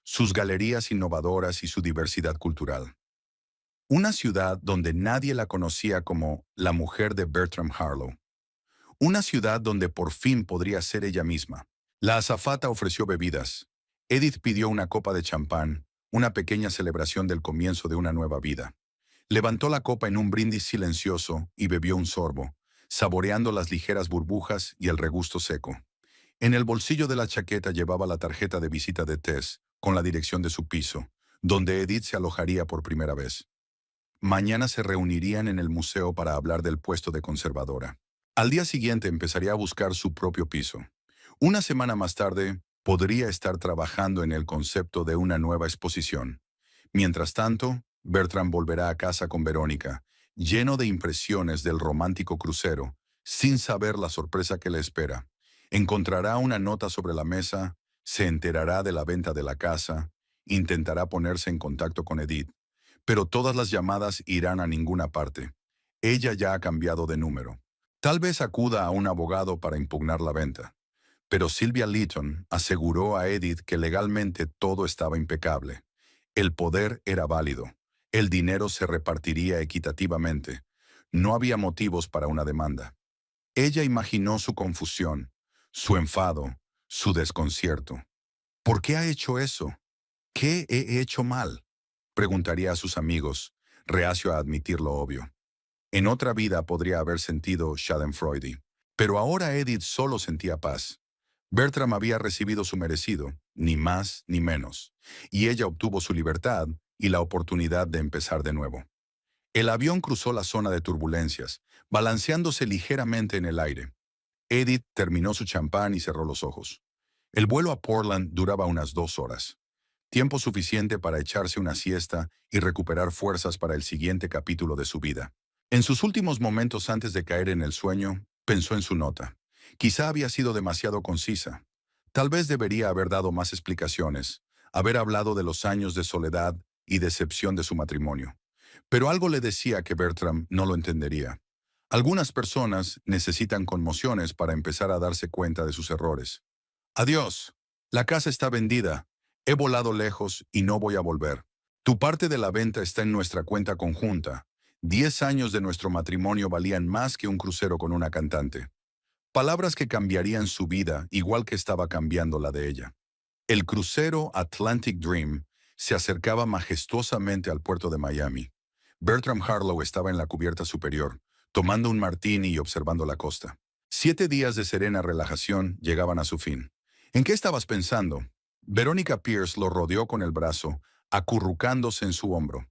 S1: sus galerías innovadoras y su diversidad cultural. Una ciudad donde nadie la conocía como la mujer de Bertram Harlow. Una ciudad donde por fin podría ser ella misma. La azafata ofreció bebidas. Edith pidió una copa de champán, una pequeña celebración del comienzo de una nueva vida. Levantó la copa en un brindis silencioso y bebió un sorbo, saboreando las ligeras burbujas y el regusto seco. En el bolsillo de la chaqueta llevaba la tarjeta de visita de Tess, con la dirección de su piso, donde Edith se alojaría por primera vez. Mañana se reunirían en el museo para hablar del puesto de conservadora. Al día siguiente empezaría a buscar su propio piso. Una semana más tarde, podría estar trabajando en el concepto de una nueva exposición. Mientras tanto, Bertram volverá a casa con Verónica, lleno de impresiones del romántico crucero, sin saber la sorpresa que le espera. Encontrará una nota sobre la mesa, se enterará de la venta de la casa, intentará ponerse en contacto con Edith, pero todas las llamadas irán a ninguna parte. Ella ya ha cambiado de número. Tal vez acuda a un abogado para impugnar la venta. Pero Sylvia Lytton aseguró a Edith que legalmente todo estaba impecable. El poder era válido. El dinero se repartiría equitativamente. No había motivos para una demanda. Ella imaginó su confusión, su enfado, su desconcierto. ¿Por qué ha hecho eso? ¿Qué he hecho mal? Preguntaría a sus amigos, reacio a admitir lo obvio. En otra vida podría haber sentido schadenfreude, pero ahora Edith solo sentía paz. Bertram había recibido su merecido, ni más ni menos, y ella obtuvo su libertad y la oportunidad de empezar de nuevo. El avión cruzó la zona de turbulencias, balanceándose ligeramente en el aire. Edith terminó su champán y cerró los ojos. El vuelo a Portland duraba unas 2 horas. Tiempo suficiente para echarse una siesta y recuperar fuerzas para el siguiente capítulo de su vida. En sus últimos momentos antes de caer en el sueño, pensó en su nota. Quizá había sido demasiado concisa. Tal vez debería haber dado más explicaciones, haber hablado de los años de soledad y decepción de su matrimonio. Pero algo le decía que Bertram no lo entendería. Algunas personas necesitan conmociones para empezar a darse cuenta de sus errores. Adiós. La casa está vendida. He volado lejos y no voy a volver. Tu parte de la venta está en nuestra cuenta conjunta. 10 años de nuestro matrimonio valían más que un crucero con una cantante. Palabras que cambiarían su vida igual que estaba cambiando la de ella. El crucero Atlantic Dream se acercaba majestuosamente al puerto de Miami. Bertram Harlow estaba en la cubierta superior, tomando un martini y observando la costa. 7 días de serena relajación llegaban a su fin. ¿En qué estabas pensando? Verónica Pierce lo rodeó con el brazo, acurrucándose en su hombro.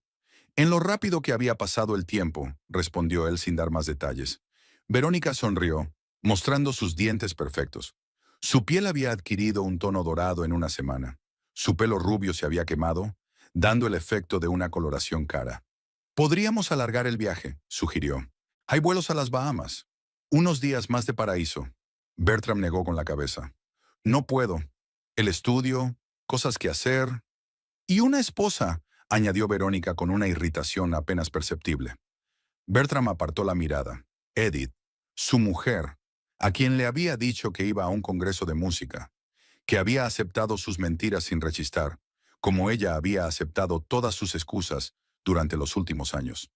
S1: En lo rápido que había pasado el tiempo, respondió él sin dar más detalles. Verónica sonrió, mostrando sus dientes perfectos. Su piel había adquirido un tono dorado en una semana. Su pelo rubio se había quemado, dando el efecto de una coloración cara. Podríamos alargar el viaje, sugirió. Hay vuelos a las Bahamas. Unos días más de paraíso. Bertram negó con la cabeza. No puedo. El estudio, cosas que hacer. Y una esposa, añadió Verónica con una irritación apenas perceptible. Bertram apartó la mirada. Edith, su mujer, a quien le había dicho que iba a un congreso de música, que había aceptado sus mentiras sin rechistar, como ella había aceptado todas sus excusas durante los últimos años.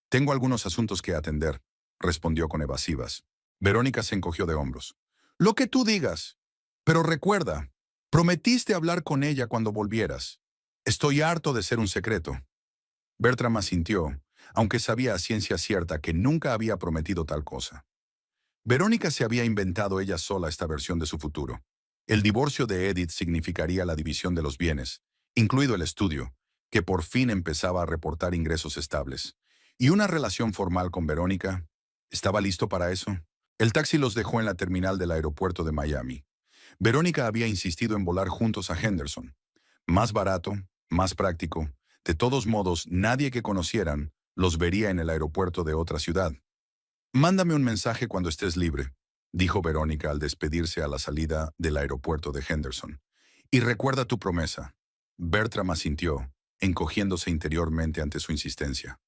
S1: Tengo algunos asuntos que atender, respondió con evasivas. Verónica se encogió de hombros. Lo que tú digas. Pero recuerda, prometiste hablar con ella cuando volvieras. Estoy harto de ser un secreto. Bertram asintió, aunque sabía a ciencia cierta que nunca había prometido tal cosa. Verónica se había inventado ella sola esta versión de su futuro. El divorcio de Edith significaría la división de los bienes, incluido el estudio, que por fin empezaba a reportar ingresos estables. ¿Y una relación formal con Verónica? ¿Estaba listo para eso? El taxi los dejó en la terminal del aeropuerto de Miami. Verónica había insistido en volar juntos a Henderson. Más barato, más práctico. De todos modos, nadie que conocieran los vería en el aeropuerto de otra ciudad. Mándame un mensaje cuando estés libre, dijo Verónica al despedirse a la salida del aeropuerto de Henderson. Y recuerda tu promesa. Bertram asintió, encogiéndose interiormente ante su insistencia.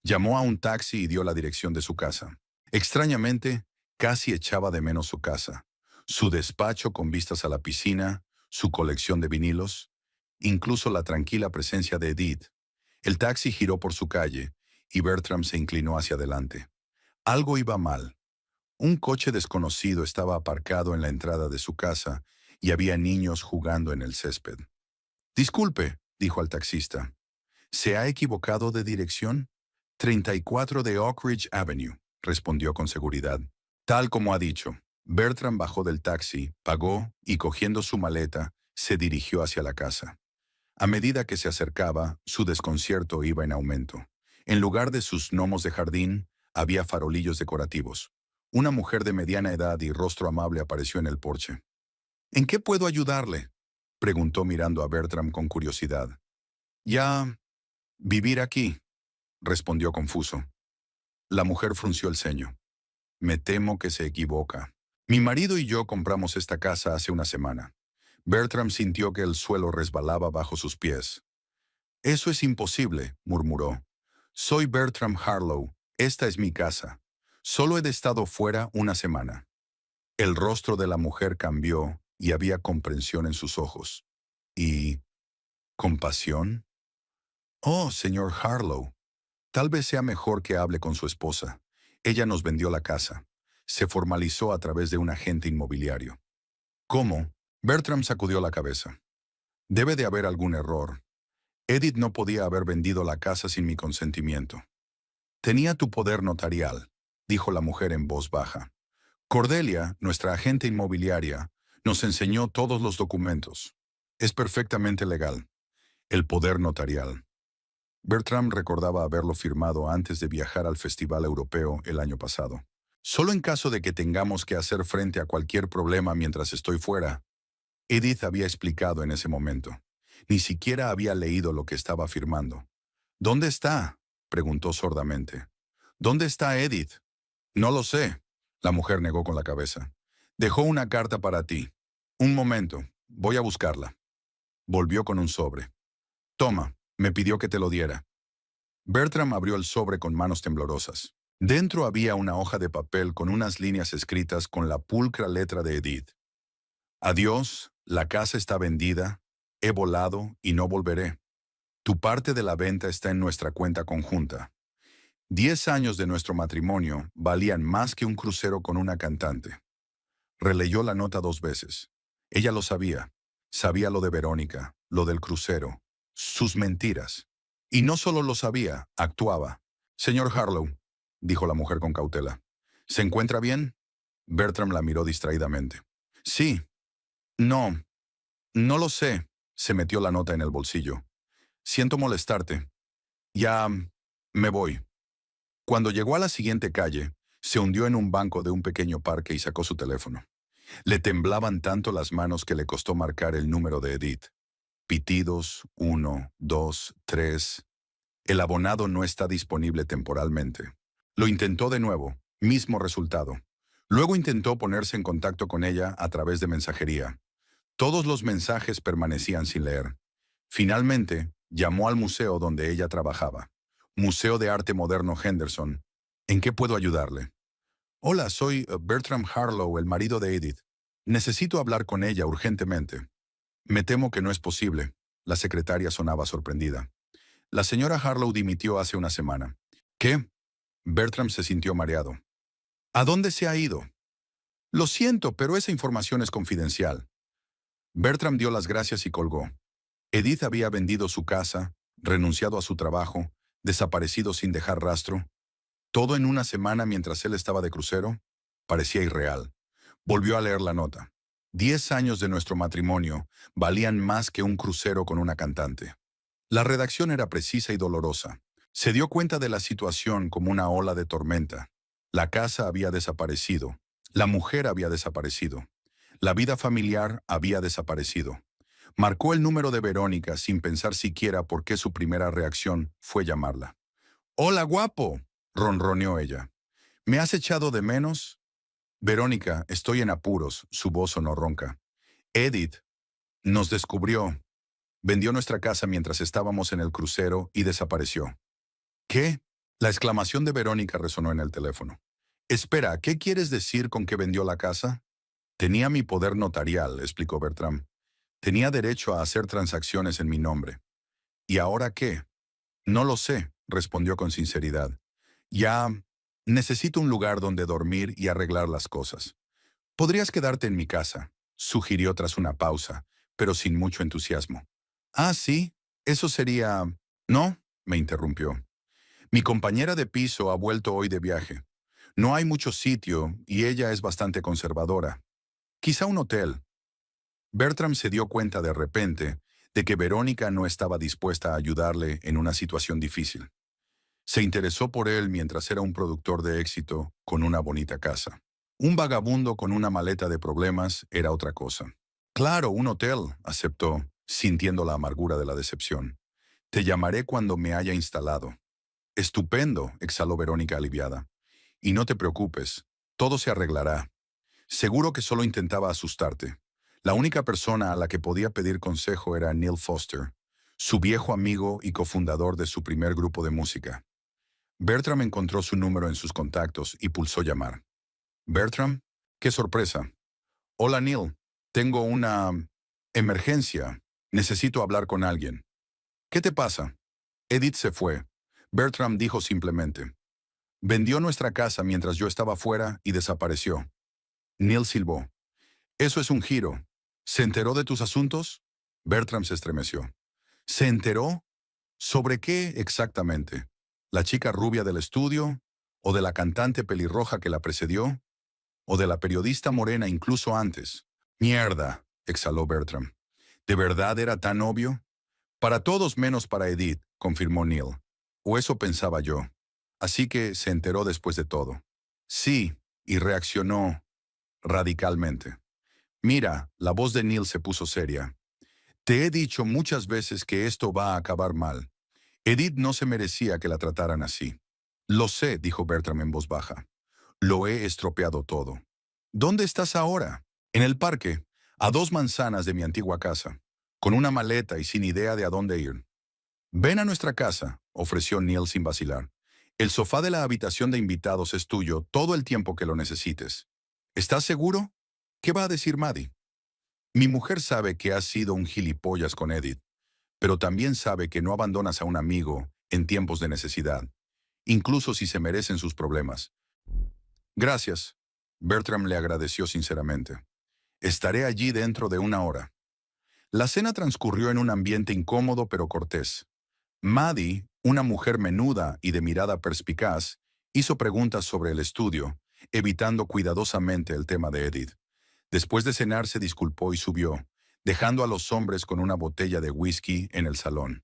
S1: Llamó a un taxi y dio la dirección de su casa. Extrañamente, casi echaba de menos su casa, su despacho con vistas a la piscina, su colección de vinilos, incluso la tranquila presencia de Edith. El taxi giró por su calle y Bertram se inclinó hacia adelante. Algo iba mal. Un coche desconocido estaba aparcado en la entrada de su casa y había niños jugando en el césped. Disculpe, dijo al taxista. ¿Se ha equivocado de dirección? 34 de Oak Ridge Avenue, respondió con seguridad. Tal como ha dicho. Bertram bajó del taxi, pagó y cogiendo su maleta, se dirigió hacia la casa. A medida que se acercaba, su desconcierto iba en aumento. En lugar de sus gnomos de jardín, había farolillos decorativos. Una mujer de mediana edad y rostro amable apareció en el porche. ¿En qué puedo ayudarle?, preguntó mirando a Bertram con curiosidad. Ya, vivir aquí, respondió confuso. La mujer frunció el ceño. Me temo que se equivoca. Mi marido y yo compramos esta casa hace una semana. Bertram sintió que el suelo resbalaba bajo sus pies. Eso es imposible, murmuró. Soy Bertram Harlow. Esta es mi casa. Solo he estado fuera una semana. El rostro de la mujer cambió y había comprensión en sus ojos. ¿Y compasión? Oh, señor Harlow, tal vez sea mejor que hable con su esposa. Ella nos vendió la casa. Se formalizó a través de un agente inmobiliario. ¿Cómo? Bertram sacudió la cabeza. Debe de haber algún error. Edith no podía haber vendido la casa sin mi consentimiento. Tenía tu poder notarial, dijo la mujer en voz baja. Cordelia, nuestra agente inmobiliaria, nos enseñó todos los documentos. Es perfectamente legal. El poder notarial. Bertram recordaba haberlo firmado antes de viajar al Festival Europeo el año pasado. Solo en caso de que tengamos que hacer frente a cualquier problema mientras estoy fuera. Edith había explicado en ese momento. Ni siquiera había leído lo que estaba firmando. ¿Dónde está?, preguntó sordamente. ¿Dónde está Edith? No lo sé. La mujer negó con la cabeza. Dejó una carta para ti. Un momento, voy a buscarla. Volvió con un sobre. Toma, me pidió que te lo diera. Bertram abrió el sobre con manos temblorosas. Dentro había una hoja de papel con unas líneas escritas con la pulcra letra de Edith. Adiós, la casa está vendida, he volado y no volveré. Tu parte de la venta está en nuestra cuenta conjunta. 10 años de nuestro matrimonio valían más que un crucero con una cantante. Releyó la nota 2 veces. Ella lo sabía. Sabía lo de Verónica, lo del crucero, sus mentiras. Y no solo lo sabía, actuaba. Señor Harlow, dijo la mujer con cautela. ¿Se encuentra bien? Bertram la miró distraídamente. Sí. No. No lo sé. Se metió la nota en el bolsillo. Siento molestarte. Ya me voy. Cuando llegó a la siguiente calle, se hundió en un banco de un pequeño parque y sacó su teléfono. Le temblaban tanto las manos que le costó marcar el número de Edith. Pitidos, 1, 2, 3. El abonado no está disponible temporalmente. Lo intentó de nuevo, mismo resultado. Luego intentó ponerse en contacto con ella a través de mensajería. Todos los mensajes permanecían sin leer. Finalmente, llamó al museo donde ella trabajaba. Museo de Arte Moderno Henderson. ¿En qué puedo ayudarle? Hola, soy Bertram Harlow, el marido de Edith. Necesito hablar con ella urgentemente. Me temo que no es posible. La secretaria sonaba sorprendida. La señora Harlow dimitió hace una semana. ¿Qué? Bertram se sintió mareado. ¿A dónde se ha ido? Lo siento, pero esa información es confidencial. Bertram dio las gracias y colgó. Edith había vendido su casa, renunciado a su trabajo, desaparecido sin dejar rastro. Todo en una semana mientras él estaba de crucero. Parecía irreal. Volvió a leer la nota. 10 años de nuestro matrimonio valían más que un crucero con una cantante. La redacción era precisa y dolorosa. Se dio cuenta de la situación como una ola de tormenta. La casa había desaparecido. La mujer había desaparecido. La vida familiar había desaparecido. Marcó el número de Verónica sin pensar siquiera por qué su primera reacción fue llamarla. «Hola, guapo», ronroneó ella. «¿Me has echado de menos?» «Verónica, estoy en apuros», su voz sonó ronca. «Edith nos descubrió. Vendió nuestra casa mientras estábamos en el crucero y desapareció». «¿Qué?» La exclamación de Verónica resonó en el teléfono. «Espera, ¿qué quieres decir con que vendió la casa?» «Tenía mi poder notarial», explicó Bertram. «Tenía derecho a hacer transacciones en mi nombre». «¿Y ahora qué?» «No lo sé», respondió con sinceridad. «Ya necesito un lugar donde dormir y arreglar las cosas. Podrías quedarte en mi casa», sugirió tras una pausa, pero sin mucho entusiasmo. «Ah, sí, eso sería...» «No», me interrumpió. «Mi compañera de piso ha vuelto hoy de viaje. No hay mucho sitio y ella es bastante conservadora. Quizá un hotel». Bertram se dio cuenta de repente de que Verónica no estaba dispuesta a ayudarle en una situación difícil. Se interesó por él mientras era un productor de éxito con una bonita casa. Un vagabundo con una maleta de problemas era otra cosa. «Claro, un hotel», aceptó, sintiendo la amargura de la decepción. «Te llamaré cuando me haya instalado». «Estupendo», exhaló Verónica aliviada. «Y no te preocupes, todo se arreglará. Seguro que solo intentaba asustarte. La única persona a la que podía pedir consejo era Neil Foster, su viejo amigo y cofundador de su primer grupo de música». Bertram encontró su número en sus contactos y pulsó llamar. «Bertram, qué sorpresa. Hola Neil, tengo una emergencia. Necesito hablar con alguien». «¿Qué te pasa?» Edith se fue. Bertram dijo simplemente. «Vendió nuestra casa mientras yo estaba fuera y desapareció». Neil silbó. «Eso es un giro. ¿Se enteró de tus asuntos?» Bertram se estremeció. «¿Se enteró? ¿Sobre qué exactamente? ¿La chica rubia del estudio? ¿O de la cantante pelirroja que la precedió? ¿O de la periodista morena incluso antes?» «Mierda», exhaló Bertram. «¿De verdad era tan obvio?» «Para todos menos para Edith», confirmó Neil. «O eso pensaba yo. Así que se enteró después de todo». «Sí», y reaccionó radicalmente. «Mira», la voz de Neil se puso seria. «Te he dicho muchas veces que esto va a acabar mal. Edith no se merecía que la trataran así». «Lo sé», dijo Bertram en voz baja. «Lo he estropeado todo». «¿Dónde estás ahora?» «En el parque, a 2 manzanas de mi antigua casa, con una maleta y sin idea de a dónde ir». «Ven a nuestra casa», ofreció Neil sin vacilar. El sofá de la habitación de invitados es tuyo todo el tiempo que lo necesites. ¿Estás seguro? ¿Qué va a decir Maddie? Mi mujer sabe que has sido un gilipollas con Edith, pero también sabe que no abandonas a un amigo en tiempos de necesidad, incluso si se merecen sus problemas. Gracias. Bertram le agradeció sinceramente. Estaré allí dentro de una hora. La cena transcurrió en un ambiente incómodo pero cortés. Maddie, una mujer menuda y de mirada perspicaz, hizo preguntas sobre el estudio, evitando cuidadosamente el tema de Edith. Después de cenar se disculpó y subió, dejando a los hombres con una botella de whisky en el salón.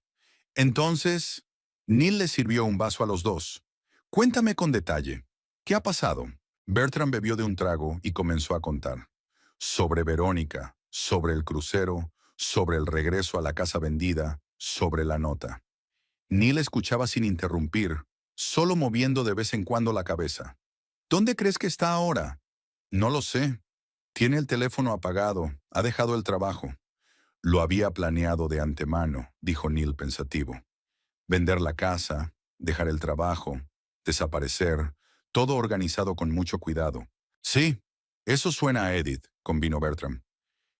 S1: Entonces, Neil le sirvió un vaso a los dos. Cuéntame con detalle. ¿Qué ha pasado? Bertram bebió de un trago y comenzó a contar. Sobre Verónica, sobre el crucero, sobre el regreso a la casa vendida, sobre la nota. Neil escuchaba sin interrumpir, solo moviendo de vez en cuando la cabeza. ¿Dónde crees que está ahora? No lo sé. Tiene el teléfono apagado, ha dejado el trabajo. Lo había planeado de antemano, dijo Neil pensativo. Vender la casa, dejar el trabajo, desaparecer, todo organizado con mucho cuidado. Sí, eso suena a Edith, convino Bertram.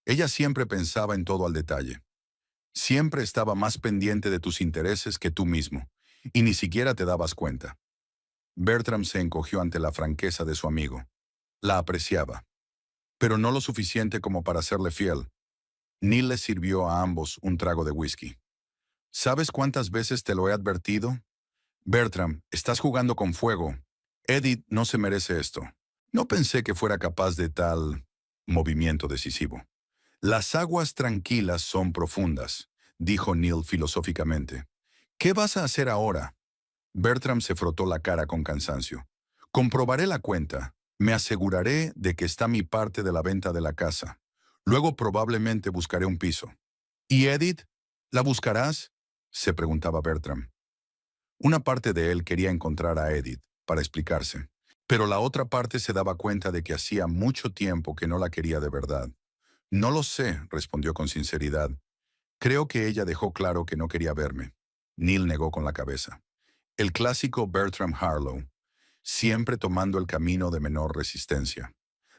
S1: Ella siempre pensaba en todo al detalle. Siempre estaba más pendiente de tus intereses que tú mismo, y ni siquiera te dabas cuenta. Bertram se encogió ante la franqueza de su amigo. La apreciaba, pero no lo suficiente como para serle fiel. Neil les sirvió a ambos un trago de whisky. ¿Sabes cuántas veces te lo he advertido? Bertram, estás jugando con fuego. Edith no se merece esto. No pensé que fuera capaz de tal movimiento decisivo. Las aguas tranquilas son profundas, dijo Neil filosóficamente. ¿Qué vas a hacer ahora? Bertram se frotó la cara con cansancio. Comprobaré la cuenta. Me aseguraré de que está mi parte de la venta de la casa. Luego probablemente buscaré un piso. ¿Y Edith? ¿La buscarás? Se preguntaba Bertram. Una parte de él quería encontrar a Edith, para explicarse. Pero la otra parte se daba cuenta de que hacía mucho tiempo que no la quería de verdad. No lo sé, respondió con sinceridad. Creo que ella dejó claro que no quería verme. Neil negó con la cabeza. El clásico Bertram Harlow, siempre tomando el camino de menor resistencia.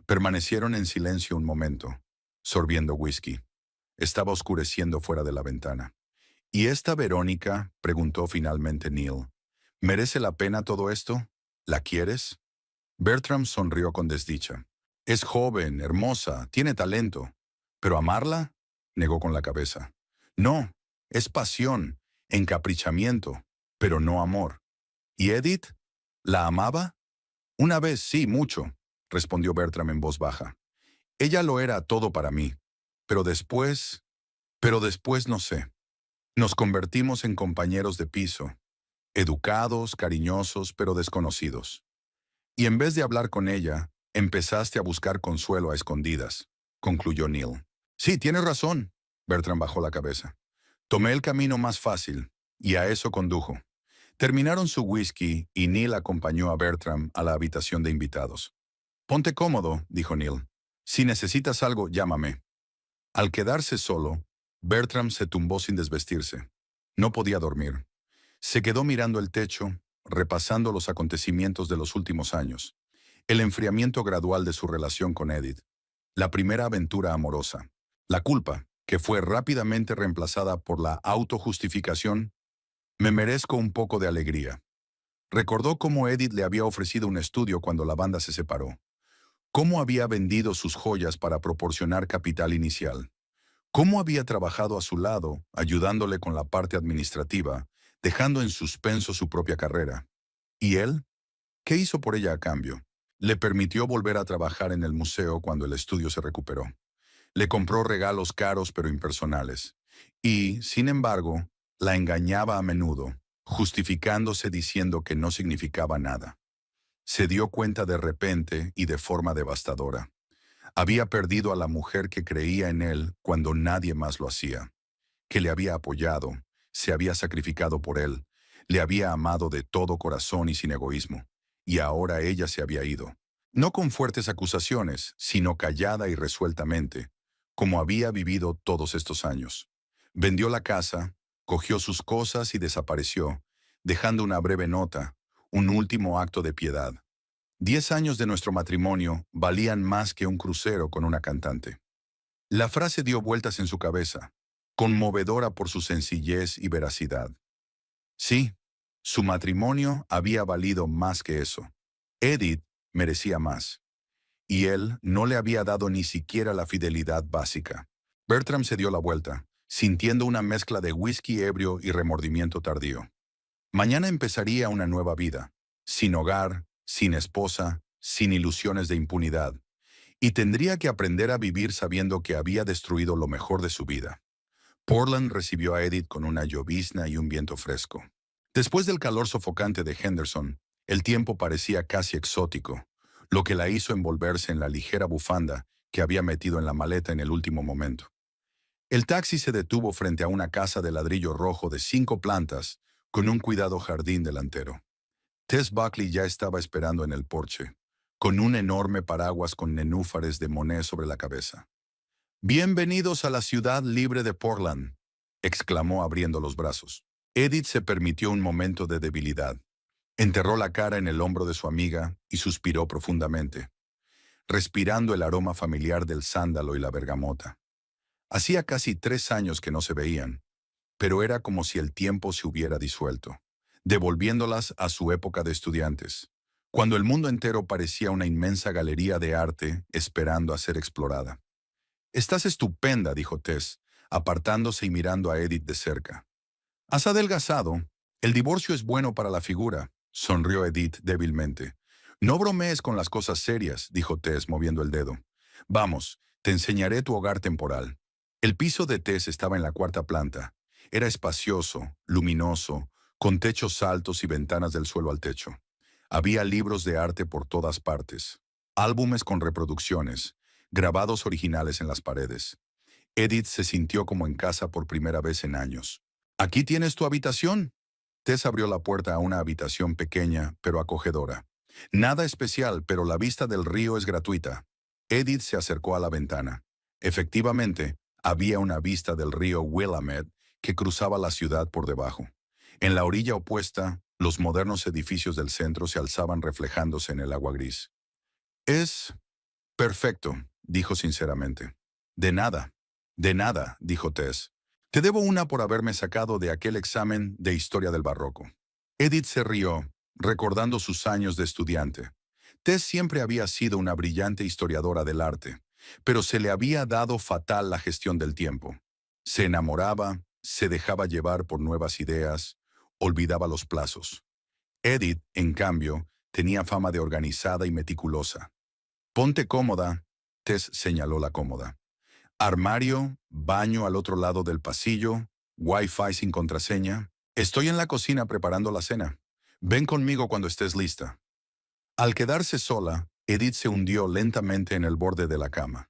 S1: Permanecieron en silencio un momento, sorbiendo whisky. Estaba oscureciendo fuera de la ventana. ¿Y esta Verónica? Preguntó finalmente Neil. ¿Merece la pena todo esto? ¿La quieres? Bertram sonrió con desdicha. Es joven, hermosa, tiene talento. ¿Pero amarla? Negó con la cabeza. No, es pasión, encaprichamiento, pero no amor. ¿Y Edith? ¿La amaba? Una vez sí, mucho, respondió Bertram en voz baja. Ella lo era todo para mí. Pero después... Pero después no sé. Nos convertimos en compañeros de piso, educados, cariñosos, pero desconocidos. Y en vez de hablar con ella, empezaste a buscar consuelo a escondidas, concluyó Neil. Sí, tienes razón. Bertram bajó la cabeza. Tomé el camino más fácil, y a eso condujo. Terminaron su whisky y Neil acompañó a Bertram a la habitación de invitados. Ponte cómodo, dijo Neil. Si necesitas algo, llámame. Al quedarse solo, Bertram se tumbó sin desvestirse. No podía dormir. Se quedó mirando el techo, repasando los acontecimientos de los últimos años. El enfriamiento gradual de su relación con Edith. La primera aventura amorosa. La culpa, que fue rápidamente reemplazada por la autojustificación. Me merezco un poco de alegría. Recordó cómo Edith le había ofrecido un estudio cuando la banda se separó. Cómo había vendido sus joyas para proporcionar capital inicial. Cómo había trabajado a su lado, ayudándole con la parte administrativa, dejando en suspenso su propia carrera. ¿Y él? ¿Qué hizo por ella a cambio? Le permitió volver a trabajar en el museo cuando el estudio se recuperó. Le compró regalos caros pero impersonales. Y, sin embargo, la engañaba a menudo, justificándose diciendo que no significaba nada. Se dio cuenta de repente y de forma devastadora. Había perdido a la mujer que creía en él cuando nadie más lo hacía, que le había apoyado, se había sacrificado por él, le había amado de todo corazón y sin egoísmo, y ahora ella se había ido. No con fuertes acusaciones, sino callada y resueltamente, como había vivido todos estos años. Vendió la casa, cogió sus cosas y desapareció, dejando una breve nota, un último acto de piedad. 10 años de nuestro matrimonio valían más que un crucero con una cantante. La frase dio vueltas en su cabeza, conmovedora por su sencillez y veracidad. Sí, su matrimonio había valido más que eso. Edith merecía más, y él no le había dado ni siquiera la fidelidad básica. Bertram se dio la vuelta, sintiendo una mezcla de whisky ebrio y remordimiento tardío. Mañana empezaría una nueva vida, sin hogar, sin esposa, sin ilusiones de impunidad, y tendría que aprender a vivir sabiendo que había destruido lo mejor de su vida. Portland recibió a Edith con una llovizna y un viento fresco. Después del calor sofocante de Henderson, el tiempo parecía casi exótico, lo que la hizo envolverse en la ligera bufanda que había metido en la maleta en el último momento. El taxi se detuvo frente a una casa de ladrillo rojo de 5 plantas, con un cuidado jardín delantero. Tess Buckley ya estaba esperando en el porche, con un enorme paraguas con nenúfares de Monet sobre la cabeza. «Bienvenidos a la ciudad libre de Portland», exclamó abriendo los brazos. Edith se permitió un momento de debilidad. Enterró la cara en el hombro de su amiga y suspiró profundamente, respirando el aroma familiar del sándalo y la bergamota. Hacía casi 3 años que no se veían, pero era como si el tiempo se hubiera disuelto, devolviéndolas a su época de estudiantes, cuando el mundo entero parecía una inmensa galería de arte esperando a ser explorada. «Estás estupenda», dijo Tess, apartándose y mirando a Edith de cerca. «Has adelgazado. El divorcio es bueno para la figura», sonrió Edith débilmente. «No bromees con las cosas serias», dijo Tess moviendo el dedo. «Vamos, te enseñaré tu hogar temporal». El piso de Tess estaba en la 4ª planta. Era espacioso, luminoso, con techos altos y ventanas del suelo al techo. Había libros de arte por todas partes, álbumes con reproducciones, grabados originales en las paredes. Edith se sintió como en casa por primera vez en años. «Aquí tienes tu habitación». Tess abrió la puerta a una habitación pequeña, pero acogedora. «Nada especial, pero la vista del río es gratuita». Edith se acercó a la ventana. Efectivamente, había una vista del río Willamette que cruzaba la ciudad por debajo. En la orilla opuesta, los modernos edificios del centro se alzaban reflejándose en el agua gris. «Es perfecto», dijo sinceramente. De nada», dijo Tess. «Te debo una por haberme sacado de aquel examen de historia del barroco». Edith se rió, recordando sus años de estudiante. Tess siempre había sido una brillante historiadora del arte, pero se le había dado fatal la gestión del tiempo. Se enamoraba, se dejaba llevar por nuevas ideas, olvidaba los plazos. Edith, en cambio, tenía fama de organizada y meticulosa. «Ponte cómoda», Tess señaló la cómoda. «Armario, baño al otro lado del pasillo, Wi-Fi sin contraseña. Estoy en la cocina preparando la cena. Ven conmigo cuando estés lista». Al quedarse sola, Edith se hundió lentamente en el borde de la cama.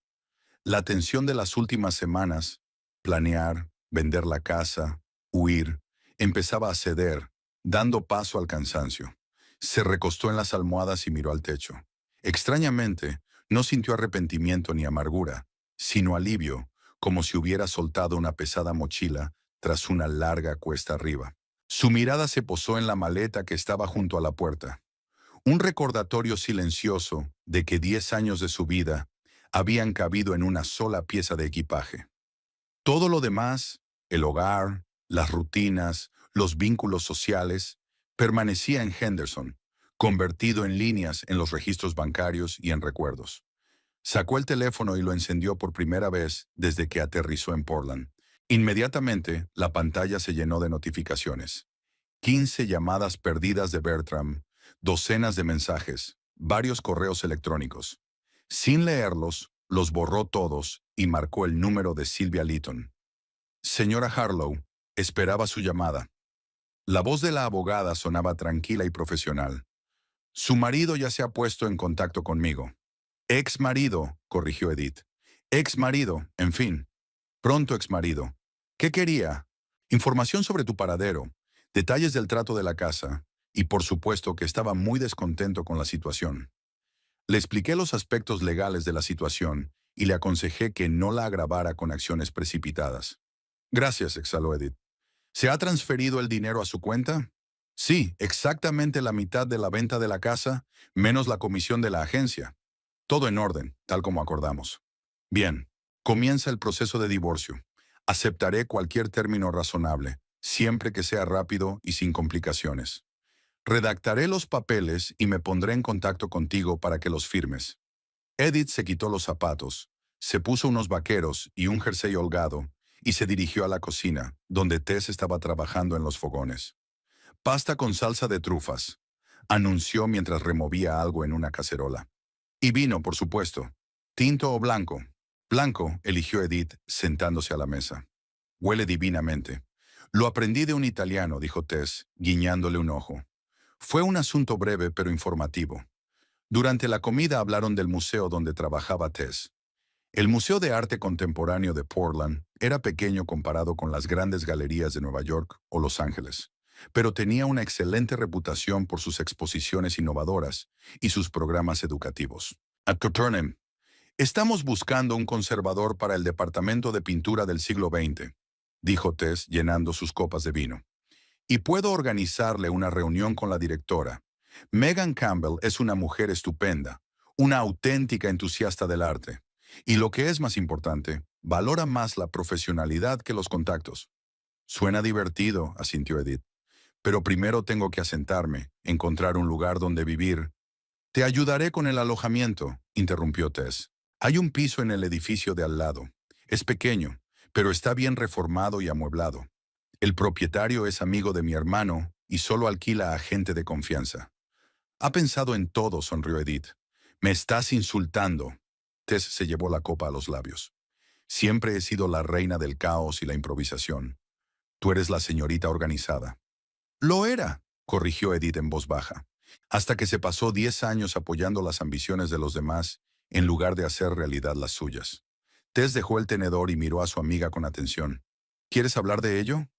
S1: La tensión de las últimas semanas, planear, vender la casa, huir, empezaba a ceder, dando paso al cansancio. Se recostó en las almohadas y miró al techo. Extrañamente, no sintió arrepentimiento ni amargura, sino alivio, como si hubiera soltado una pesada mochila tras una larga cuesta arriba. Su mirada se posó en la maleta que estaba junto a la puerta. Un recordatorio silencioso de que 10 años de su vida habían cabido en una sola pieza de equipaje. Todo lo demás, el hogar, las rutinas, los vínculos sociales, permanecía en Henderson, convertido en líneas en los registros bancarios y en recuerdos. Sacó el teléfono y lo encendió por primera vez desde que aterrizó en Portland. Inmediatamente, la pantalla se llenó de notificaciones. 15 llamadas perdidas de Bertram, docenas de mensajes, varios correos electrónicos. Sin leerlos, los borró todos y marcó el número de Sylvia Lytton. «Señora Harlow», esperaba su llamada. La voz de la abogada sonaba tranquila y profesional. «Su marido ya se ha puesto en contacto conmigo». «Ex marido», corrigió Edith. «Ex marido, en fin. Pronto ex marido. ¿Qué quería?» «Información sobre tu paradero, detalles del trato de la casa, y por supuesto que estaba muy descontento con la situación». Le expliqué los aspectos legales de la situación y le aconsejé que no la agravara con acciones precipitadas. «Gracias», exhaló Edith. «¿Se ha transferido el dinero a su cuenta?» Sí, exactamente la mitad de la venta de la casa, menos la comisión de la agencia. Todo en orden, tal como acordamos. Bien, comienza el proceso de divorcio. Aceptaré cualquier término razonable, siempre que sea rápido y sin complicaciones. Redactaré los papeles y me pondré en contacto contigo para que los firmes. Edith se quitó los zapatos, se puso unos vaqueros y un jersey holgado y se dirigió a la cocina, donde Tess estaba trabajando en los fogones. Pasta con salsa de trufas, anunció mientras removía algo en una cacerola. Y vino, por supuesto. ¿Tinto o blanco? Blanco, eligió Edith, sentándose a la mesa. Huele divinamente. Lo aprendí de un italiano, dijo Tess, guiñándole un ojo. Fue un asunto breve pero informativo. Durante la comida hablaron del museo donde trabajaba Tess. El Museo de Arte Contemporáneo de Portland era pequeño comparado con las grandes galerías de Nueva York o Los Ángeles, pero tenía una excelente reputación por sus exposiciones innovadoras y sus programas educativos. A Tottenham, estamos buscando un conservador para el departamento de pintura del siglo XX, dijo Tess llenando sus copas de vino. Y puedo organizarle una reunión con la directora. Megan Campbell es una mujer estupenda, una auténtica entusiasta del arte. Y lo que es más importante, valora más la profesionalidad que los contactos. Suena divertido, asintió Edith. Pero primero tengo que asentarme, encontrar un lugar donde vivir. Te ayudaré con el alojamiento, interrumpió Tess. Hay un piso en el edificio de al lado. Es pequeño, pero está bien reformado y amueblado. El propietario es amigo de mi hermano y solo alquila a gente de confianza. Ha pensado en todo, sonrió Edith. Me estás insultando. Tess se llevó la copa a los labios. Siempre he sido la reina del caos y la improvisación. Tú eres la señorita organizada. Lo era, corrigió Edith en voz baja, hasta que se pasó 10 años apoyando las ambiciones de los demás en lugar de hacer realidad las suyas. Tess dejó el tenedor y miró a su amiga con atención. ¿Quieres hablar de ello?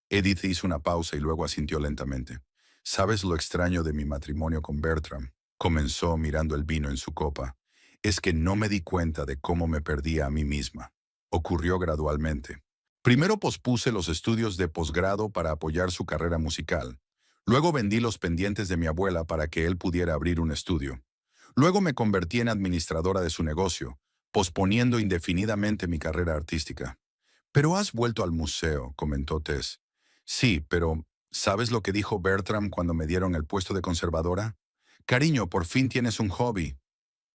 S1: Edith hizo una pausa y luego asintió lentamente. ¿Sabes lo extraño de mi matrimonio con Bertram? Comenzó mirando el vino en su copa. Es que no me di cuenta de cómo me perdía a mí misma. Ocurrió gradualmente. Primero pospuse los estudios de posgrado para apoyar su carrera musical. Luego vendí los pendientes de mi abuela para que él pudiera abrir un estudio. Luego me convertí en administradora de su negocio, posponiendo indefinidamente mi carrera artística. Pero has vuelto al museo, comentó Tess. Sí, pero ¿sabes lo que dijo Bertram cuando me dieron el puesto de conservadora? Cariño, por fin tienes un hobby.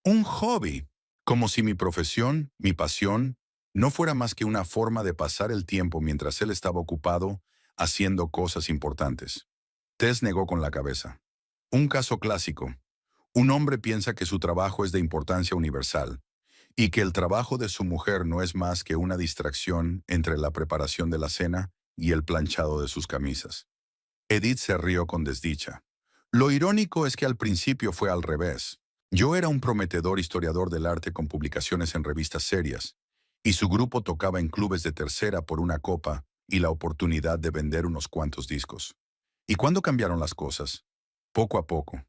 S1: Un hobby. Como si mi profesión, mi pasión, no fuera más que una forma de pasar el tiempo mientras él estaba ocupado haciendo cosas importantes. Tess negó con la cabeza. Un caso clásico. Un hombre piensa que su trabajo es de importancia universal y que el trabajo de su mujer no es más que una distracción entre la preparación de la cena y el planchado de sus camisas. Edith se rió con desdicha. Lo irónico es que al principio fue al revés. Yo era un prometedor historiador del arte con publicaciones en revistas serias, y su grupo tocaba en clubes de tercera por una copa y la oportunidad de vender unos cuantos discos. ¿Y cuándo cambiaron las cosas? Poco a poco.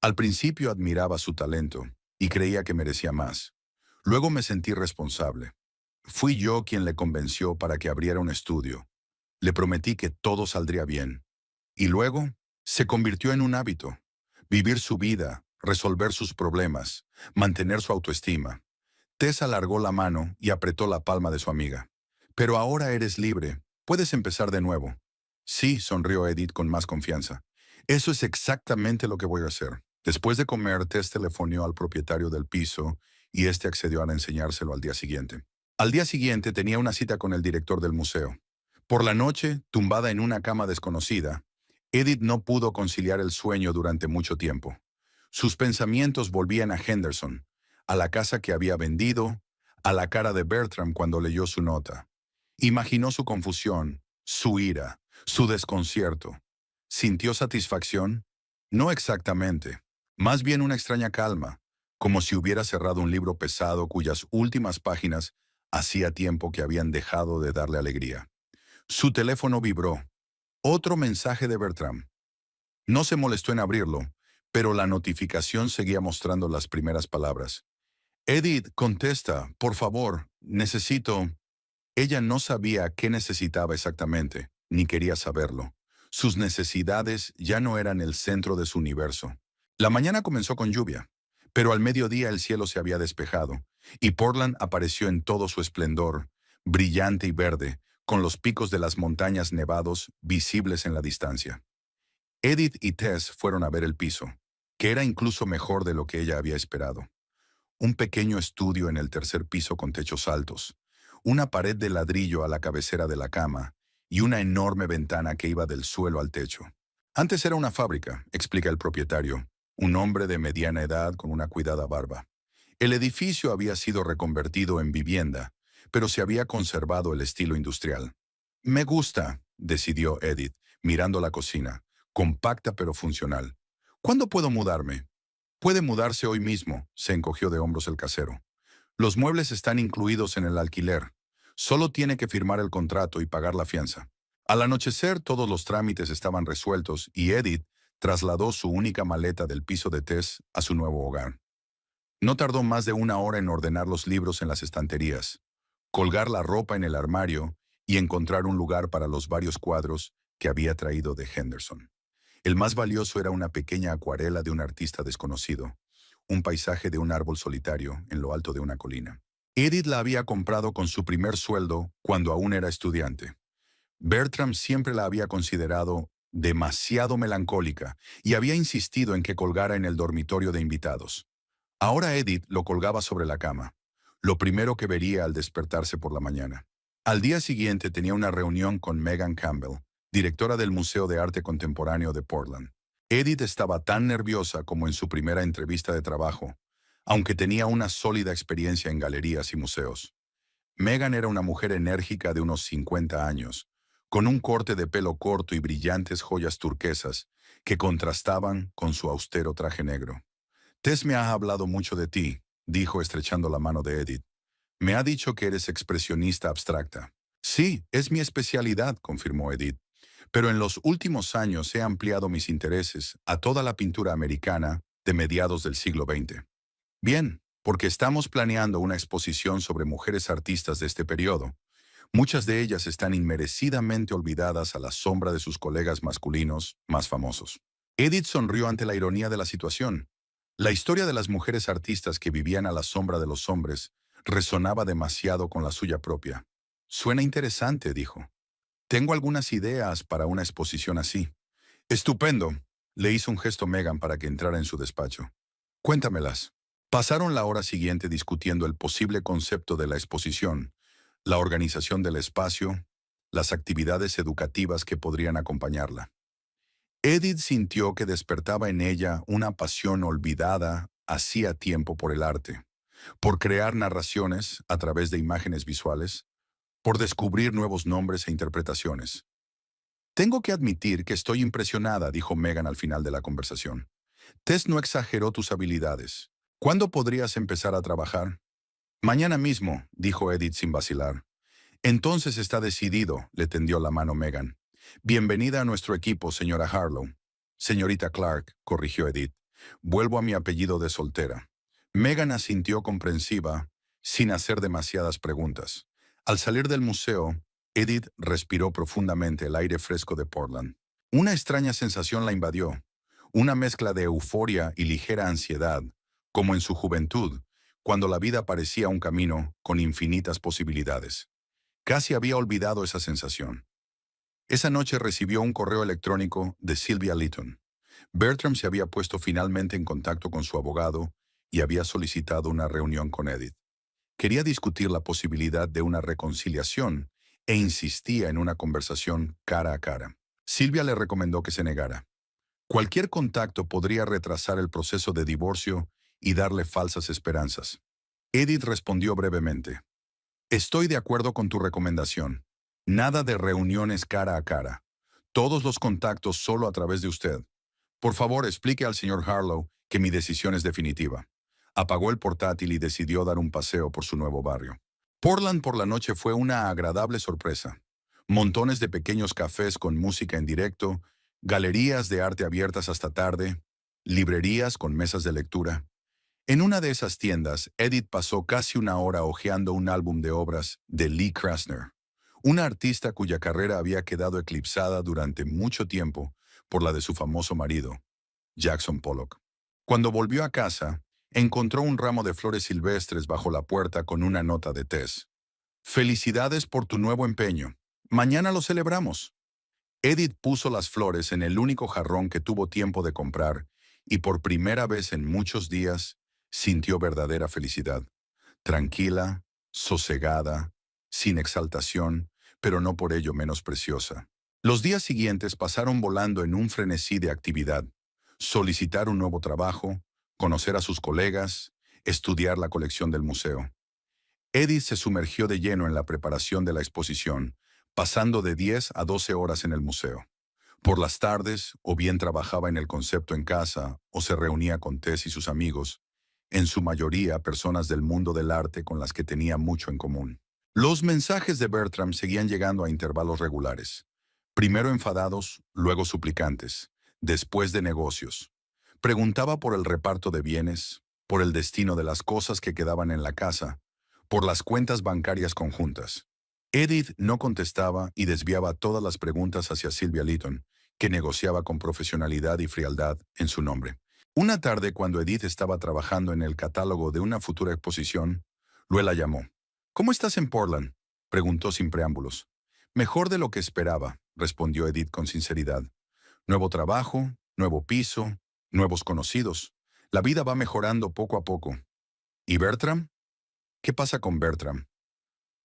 S1: Al principio admiraba su talento y creía que merecía más. Luego me sentí responsable. Fui yo quien le convenció para que abriera un estudio. Le prometí que todo saldría bien. Y luego se convirtió en un hábito. Vivir su vida, resolver sus problemas, mantener su autoestima. Tess alargó la mano y apretó la palma de su amiga. Pero ahora eres libre. Puedes empezar de nuevo. Sí, sonrió Edith con más confianza. Eso es exactamente lo que voy a hacer. Después de comer, Tess telefoneó al propietario del piso y este accedió a enseñárselo al día siguiente. Al día siguiente tenía una cita con el director del museo. Por la noche, tumbada en una cama desconocida, Edith no pudo conciliar el sueño durante mucho tiempo. Sus pensamientos volvían a Henderson, a la casa que había vendido, a la cara de Bertram cuando leyó su nota. Imaginó su confusión, su ira, su desconcierto. ¿Sintió satisfacción? No exactamente. Más bien una extraña calma, como si hubiera cerrado un libro pesado cuyas últimas páginas hacía tiempo que habían dejado de darle alegría. Su teléfono vibró. Otro mensaje de Bertram. No se molestó en abrirlo, pero la notificación seguía mostrando las primeras palabras. Edith, contesta, por favor, necesito... Ella no sabía qué necesitaba exactamente, ni quería saberlo. Sus necesidades ya no eran el centro de su universo. La mañana comenzó con lluvia, pero al mediodía el cielo se había despejado, y Portland apareció en todo su esplendor, brillante y verde, con los picos de las montañas nevados visibles en la distancia. Edith y Tess fueron a ver el piso, que era incluso mejor de lo que ella había esperado. Un pequeño estudio en el tercer piso con techos altos, una pared de ladrillo a la cabecera de la cama y una enorme ventana que iba del suelo al techo. Antes era una fábrica, explica el propietario, un hombre de mediana edad con una cuidada barba. El edificio había sido reconvertido en vivienda, pero se había conservado el estilo industrial. Me gusta, decidió Edith, mirando la cocina, compacta pero funcional. ¿Cuándo puedo mudarme? Puede mudarse hoy mismo, se encogió de hombros el casero. Los muebles están incluidos en el alquiler. Solo tiene que firmar el contrato y pagar la fianza. Al anochecer todos los trámites estaban resueltos y Edith trasladó su única maleta del piso de Tess a su nuevo hogar. No tardó más de una hora en ordenar los libros en las estanterías, colgar la ropa en el armario y encontrar un lugar para los varios cuadros que había traído de Henderson. El más valioso era una pequeña acuarela de un artista desconocido, un paisaje de un árbol solitario en lo alto de una colina. Edith la había comprado con su primer sueldo cuando aún era estudiante. Bertram siempre la había considerado demasiado melancólica y había insistido en que colgara en el dormitorio de invitados. Ahora Edith lo colgaba sobre la cama, lo primero que vería al despertarse por la mañana. Al día siguiente tenía una reunión con Megan Campbell, directora del Museo de Arte Contemporáneo de Portland. Edith estaba tan nerviosa como en su primera entrevista de trabajo, aunque tenía una sólida experiencia en galerías y museos. Megan era una mujer enérgica de unos 50 años, con un corte de pelo corto y brillantes joyas turquesas que contrastaban con su austero traje negro. Tess me ha hablado mucho de ti, dijo estrechando la mano de Edith. Me ha dicho que eres expresionista abstracta. Sí, es mi especialidad, confirmó Edith. Pero en los últimos años he ampliado mis intereses a toda la pintura americana de mediados del siglo XX. Bien, porque estamos planeando una exposición sobre mujeres artistas de este periodo. Muchas de ellas están inmerecidamente olvidadas a la sombra de sus colegas masculinos más famosos. Edith sonrió ante la ironía de la situación. La historia de las mujeres artistas que vivían a la sombra de los hombres resonaba demasiado con la suya propia. Suena interesante, dijo. Tengo algunas ideas para una exposición así. Estupendo, le hizo un gesto Megan para que entrara en su despacho. Cuéntamelas. Pasaron la hora siguiente discutiendo el posible concepto de la exposición, la organización del espacio, las actividades educativas que podrían acompañarla. Edith sintió que despertaba en ella una pasión olvidada hacía tiempo por el arte, por crear narraciones a través de imágenes visuales, por descubrir nuevos nombres e interpretaciones. Tengo que admitir que estoy impresionada, dijo Megan al final de la conversación. Tess no exageró tus habilidades. ¿Cuándo podrías empezar a trabajar? Mañana mismo, dijo Edith sin vacilar. Entonces está decidido, le tendió la mano Megan. Bienvenida a nuestro equipo, señora Harlow. Señorita Clark, corrigió Edith. Vuelvo a mi apellido de soltera. Megan asintió comprensiva, sin hacer demasiadas preguntas. Al salir del museo, Edith respiró profundamente el aire fresco de Portland. Una extraña sensación la invadió, una mezcla de euforia y ligera ansiedad, como en su juventud, cuando la vida parecía un camino con infinitas posibilidades. Casi había olvidado esa sensación. Esa noche recibió un correo electrónico de Sylvia Lytton. Bertram se había puesto finalmente en contacto con su abogado y había solicitado una reunión con Edith. Quería discutir la posibilidad de una reconciliación e insistía en una conversación cara a cara. Sylvia le recomendó que se negara. Cualquier contacto podría retrasar el proceso de divorcio y darle falsas esperanzas. Edith respondió brevemente. Estoy de acuerdo con tu recomendación. Nada de reuniones cara a cara. Todos los contactos solo a través de usted. Por favor, explique al señor Harlow que mi decisión es definitiva. Apagó el portátil y decidió dar un paseo por su nuevo barrio. Portland por la noche fue una agradable sorpresa. Montones de pequeños cafés con música en directo, galerías de arte abiertas hasta tarde, librerías con mesas de lectura. En una de esas tiendas, Edith pasó casi una hora hojeando un álbum de obras de Lee Krasner, una artista cuya carrera había quedado eclipsada durante mucho tiempo por la de su famoso marido, Jackson Pollock. Cuando volvió a casa, encontró un ramo de flores silvestres bajo la puerta con una nota de Tess. «Felicidades por tu nuevo empeño. Mañana lo celebramos». Edith puso las flores en el único jarrón que tuvo tiempo de comprar y por primera vez en muchos días sintió verdadera felicidad. Tranquila, sosegada, sin exaltación, pero no por ello menos preciosa. Los días siguientes pasaron volando en un frenesí de actividad. Solicitar un nuevo trabajo, conocer a sus colegas, estudiar la colección del museo. Edith se sumergió de lleno en la preparación de la exposición, pasando de 10 a 12 horas en el museo. Por las tardes, o bien trabajaba en el concepto en casa, o se reunía con Tess y sus amigos, en su mayoría personas del mundo del arte con las que tenía mucho en común. Los mensajes de Bertram seguían llegando a intervalos regulares. Primero enfadados, luego suplicantes, después de negocios. Preguntaba por el reparto de bienes, por el destino de las cosas que quedaban en la casa, por las cuentas bancarias conjuntas. Edith no contestaba y desviaba todas las preguntas hacia Sylvia Lytton, que negociaba con profesionalidad y frialdad en su nombre. Una tarde, cuando Edith estaba trabajando en el catálogo de una futura exposición, Luella llamó. «¿Cómo estás en Portland?», preguntó sin preámbulos. «Mejor de lo que esperaba», respondió Edith con sinceridad. «Nuevo trabajo, nuevo piso, nuevos conocidos. La vida va mejorando poco a poco». «¿Y Bertram? ¿Qué pasa con Bertram?»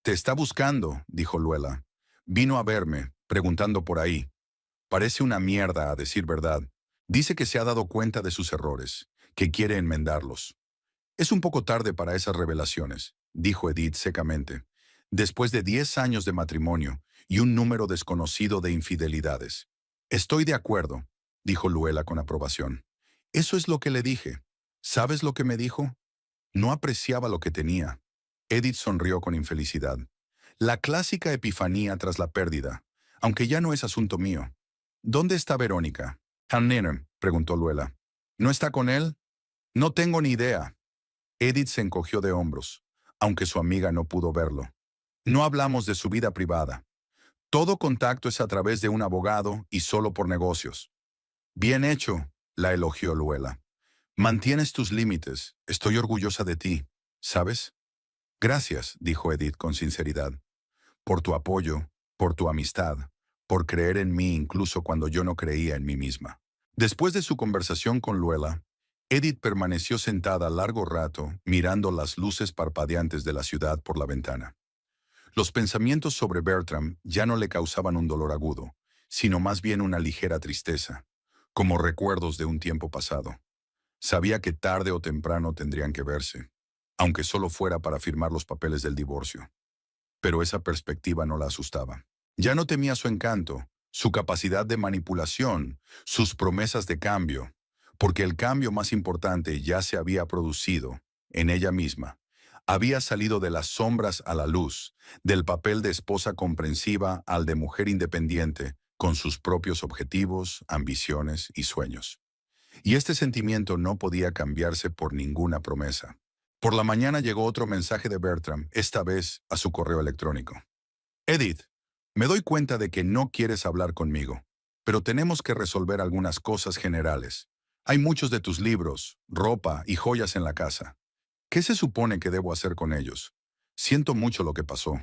S1: «Te está buscando», dijo Luella. «Vino a verme, preguntando por ahí. Parece una mierda, a decir verdad. Dice que se ha dado cuenta de sus errores, que quiere enmendarlos». «Es un poco tarde para esas revelaciones», dijo Edith secamente, «después de 10 años de matrimonio y un número desconocido de infidelidades». «Estoy de acuerdo», dijo Luella con aprobación. «Eso es lo que le dije. ¿Sabes lo que me dijo? No apreciaba lo que tenía». Edith sonrió con infelicidad. «La clásica epifanía tras la pérdida, aunque ya no es asunto mío». «¿Dónde está Verónica?» «Hanner», preguntó Luella. «¿No está con él?» «No tengo ni idea». Edith se encogió de hombros, aunque su amiga no pudo verlo. «No hablamos de su vida privada. Todo contacto es a través de un abogado y solo por negocios». «Bien hecho», la elogió Luella. «Mantienes tus límites. Estoy orgullosa de ti. ¿Sabes?» «Gracias», dijo Edith con sinceridad. «Por tu apoyo, por tu amistad, por creer en mí incluso cuando yo no creía en mí misma». Después de su conversación con Luella, Edith permaneció sentada largo rato mirando las luces parpadeantes de la ciudad por la ventana. Los pensamientos sobre Bertram ya no le causaban un dolor agudo, sino más bien una ligera tristeza, como recuerdos de un tiempo pasado. Sabía que tarde o temprano tendrían que verse, aunque solo fuera para firmar los papeles del divorcio. Pero esa perspectiva no la asustaba. Ya no temía su encanto, su capacidad de manipulación, sus promesas de cambio, porque el cambio más importante ya se había producido en ella misma. Había salido de las sombras a la luz, del papel de esposa comprensiva al de mujer independiente, con sus propios objetivos, ambiciones y sueños. Y este sentimiento no podía cambiarse por ninguna promesa. Por la mañana llegó otro mensaje de Bertram, esta vez a su correo electrónico. «Edith, me doy cuenta de que no quieres hablar conmigo, pero tenemos que resolver algunas cosas generales. Hay muchos de tus libros, ropa y joyas en la casa. ¿Qué se supone que debo hacer con ellos? Siento mucho lo que pasó.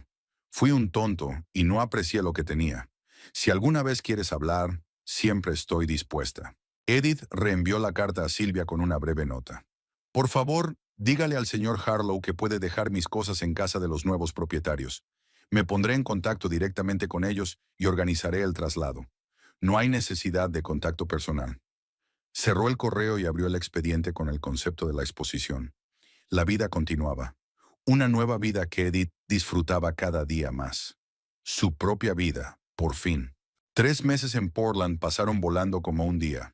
S1: Fui un tonto y no aprecié lo que tenía. Si alguna vez quieres hablar, siempre estoy dispuesta». Edith reenvió la carta a Sylvia con una breve nota. «Por favor, dígale al señor Harlow que puede dejar mis cosas en casa de los nuevos propietarios. Me pondré en contacto directamente con ellos y organizaré el traslado. No hay necesidad de contacto personal». Cerró el correo y abrió el expediente con el concepto de la exposición. La vida continuaba. Una nueva vida que Edith disfrutaba cada día más. Su propia vida, por fin. 3 meses en Portland pasaron volando como un día.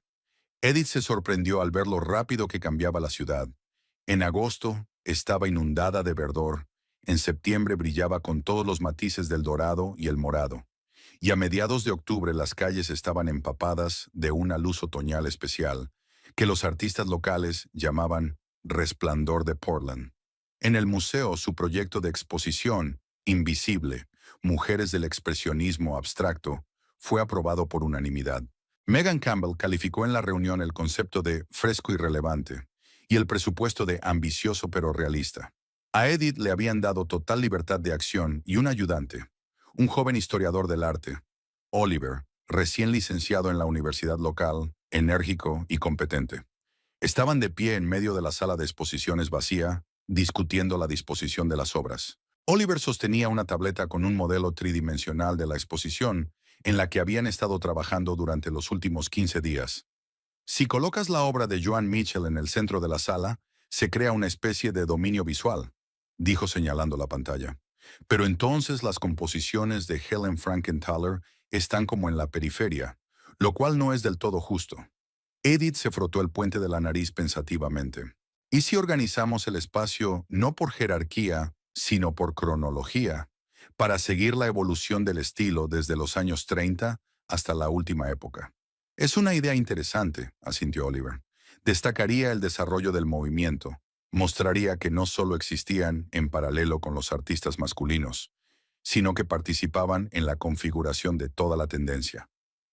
S1: Edith se sorprendió al ver lo rápido que cambiaba la ciudad. En agosto estaba inundada de verdor, en septiembre brillaba con todos los matices del dorado y el morado, y a mediados de octubre las calles estaban empapadas de una luz otoñal especial, que los artistas locales llamaban resplandor de Portland. En el museo su proyecto de exposición, Invisible, Mujeres del expresionismo abstracto, fue aprobado por unanimidad. Megan Campbell calificó en la reunión el concepto de fresco y relevante y el presupuesto de ambicioso pero realista. A Edith le habían dado total libertad de acción y un ayudante, un joven historiador del arte, Oliver, recién licenciado en la universidad local, enérgico y competente. Estaban de pie en medio de la sala de exposiciones vacía, discutiendo la disposición de las obras. Oliver sostenía una tableta con un modelo tridimensional de la exposición en la que habían estado trabajando durante los últimos 15 días. Si colocas la obra de Joan Mitchell en el centro de la sala, se crea una especie de dominio visual, dijo señalando la pantalla. Pero entonces las composiciones de Helen Frankenthaler están como en la periferia, lo cual no es del todo justo. Edith se frotó el puente de la nariz pensativamente. ¿Y si organizamos el espacio no por jerarquía, sino por cronología, para seguir la evolución del estilo desde los años 30 hasta la última época? Es una idea interesante, asintió Oliver. Destacaría el desarrollo del movimiento. Mostraría que no solo existían en paralelo con los artistas masculinos, sino que participaban en la configuración de toda la tendencia.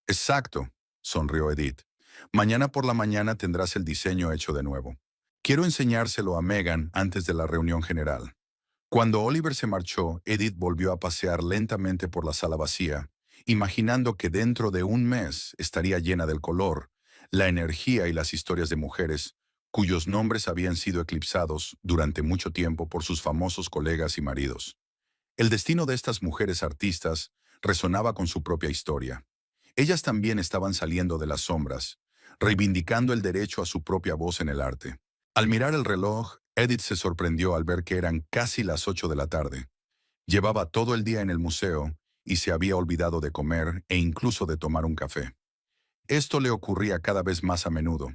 S1: Exacto, sonrió Edith. Mañana por la mañana tendrás el diseño hecho de nuevo. Quiero enseñárselo a Megan antes de la reunión general. Cuando Oliver se marchó, Edith volvió a pasear lentamente por la sala vacía, imaginando que dentro de un mes estaría llena del color, la energía y las historias de mujeres cuyos nombres habían sido eclipsados durante mucho tiempo por sus famosos colegas y maridos. El destino de estas mujeres artistas resonaba con su propia historia. Ellas también estaban saliendo de las sombras, reivindicando el derecho a su propia voz en el arte. Al mirar el reloj, Edith se sorprendió al ver que eran casi las 8 de la tarde. Llevaba todo el día en el museo y se había olvidado de comer e incluso de tomar un café. Esto le ocurría cada vez más a menudo.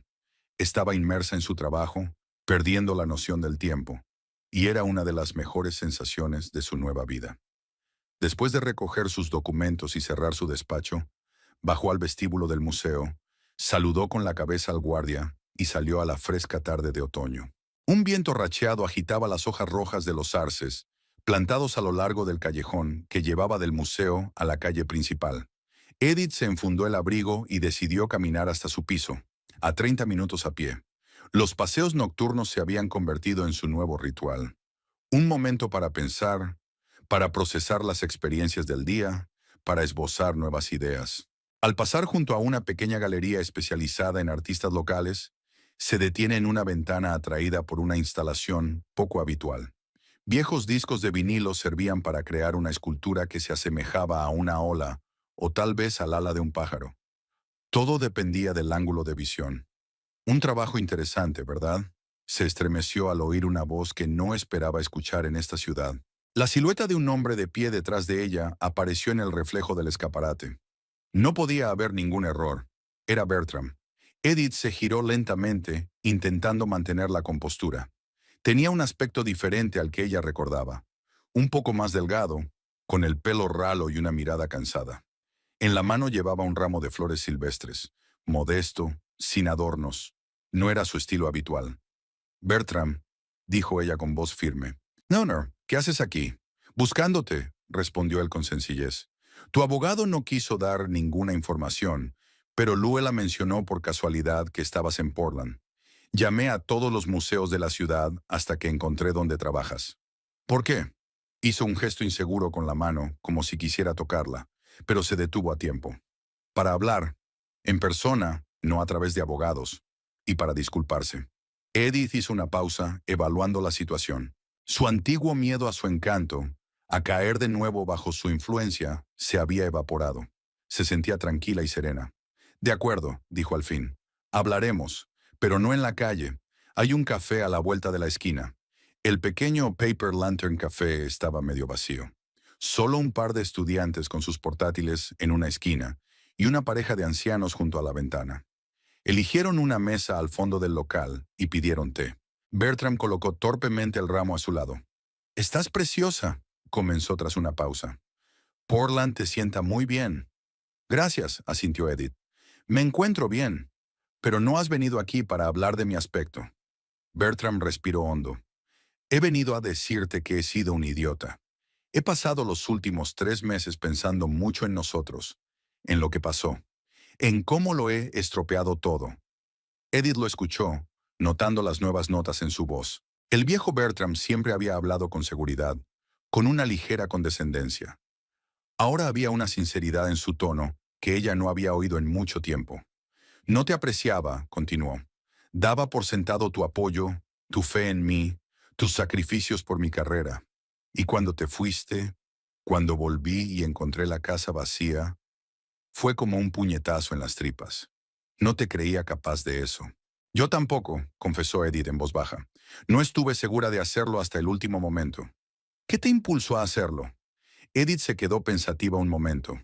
S1: Estaba inmersa en su trabajo, perdiendo la noción del tiempo, y era una de las mejores sensaciones de su nueva vida. Después de recoger sus documentos y cerrar su despacho, bajó al vestíbulo del museo, saludó con la cabeza al guardia y salió a la fresca tarde de otoño. Un viento racheado agitaba las hojas rojas de los arces, plantados a lo largo del callejón que llevaba del museo a la calle principal. Edith se enfundó el abrigo y decidió caminar hasta su piso, a 30 minutos a pie. Los paseos nocturnos se habían convertido en su nuevo ritual. Un momento para pensar, para procesar las experiencias del día, para esbozar nuevas ideas. Al pasar junto a una pequeña galería especializada en artistas locales, se detiene en una ventana atraída por una instalación poco habitual. Viejos discos de vinilo servían para crear una escultura que se asemejaba a una ola o tal vez al ala de un pájaro. Todo dependía del ángulo de visión. Un trabajo interesante, ¿verdad? Se estremeció al oír una voz que no esperaba escuchar en esta ciudad. La silueta de un hombre de pie detrás de ella apareció en el reflejo del escaparate. No podía haber ningún error. Era Bertram. Edith se giró lentamente, intentando mantener la compostura. Tenía un aspecto diferente al que ella recordaba. Un poco más delgado, con el pelo ralo y una mirada cansada. En la mano llevaba un ramo de flores silvestres, modesto, sin adornos. No era su estilo habitual. Bertram, dijo ella con voz firme. No, ¿qué haces aquí? Buscándote, respondió él con sencillez. Tu abogado no quiso dar ninguna información, pero Luella mencionó por casualidad que estabas en Portland. Llamé a todos los museos de la ciudad hasta que encontré dónde trabajas. ¿Por qué? Hizo un gesto inseguro con la mano, como si quisiera tocarla, pero se detuvo a tiempo. Para hablar, en persona, no a través de abogados, y para disculparse. Edith hizo una pausa, evaluando la situación. Su antiguo miedo a su encanto, a caer de nuevo bajo su influencia, se había evaporado. Se sentía tranquila y serena. De acuerdo, dijo al fin. Hablaremos, pero no en la calle. Hay un café a la vuelta de la esquina. El pequeño Paper Lantern Café estaba medio vacío. Solo un par de estudiantes con sus portátiles en una esquina y una pareja de ancianos junto a la ventana. Eligieron una mesa al fondo del local y pidieron té. Bertram colocó torpemente el ramo a su lado. «Estás preciosa», comenzó tras una pausa. «Portland te sienta muy bien». «Gracias», asintió Edith. «Me encuentro bien, pero no has venido aquí para hablar de mi aspecto». Bertram respiró hondo. «He venido a decirte que he sido un idiota. He pasado los últimos 3 meses pensando mucho en nosotros, en lo que pasó, en cómo lo he estropeado todo. Edith lo escuchó, notando las nuevas notas en su voz. El viejo Bertram siempre había hablado con seguridad, con una ligera condescendencia. Ahora había una sinceridad en su tono que ella no había oído en mucho tiempo. No te apreciaba, continuó. Daba por sentado tu apoyo, tu fe en mí, tus sacrificios por mi carrera. Y cuando te fuiste, cuando volví y encontré la casa vacía, fue como un puñetazo en las tripas. No te creía capaz de eso. Yo tampoco, confesó Edith en voz baja. No estuve segura de hacerlo hasta el último momento. ¿Qué te impulsó a hacerlo? Edith se quedó pensativa un momento.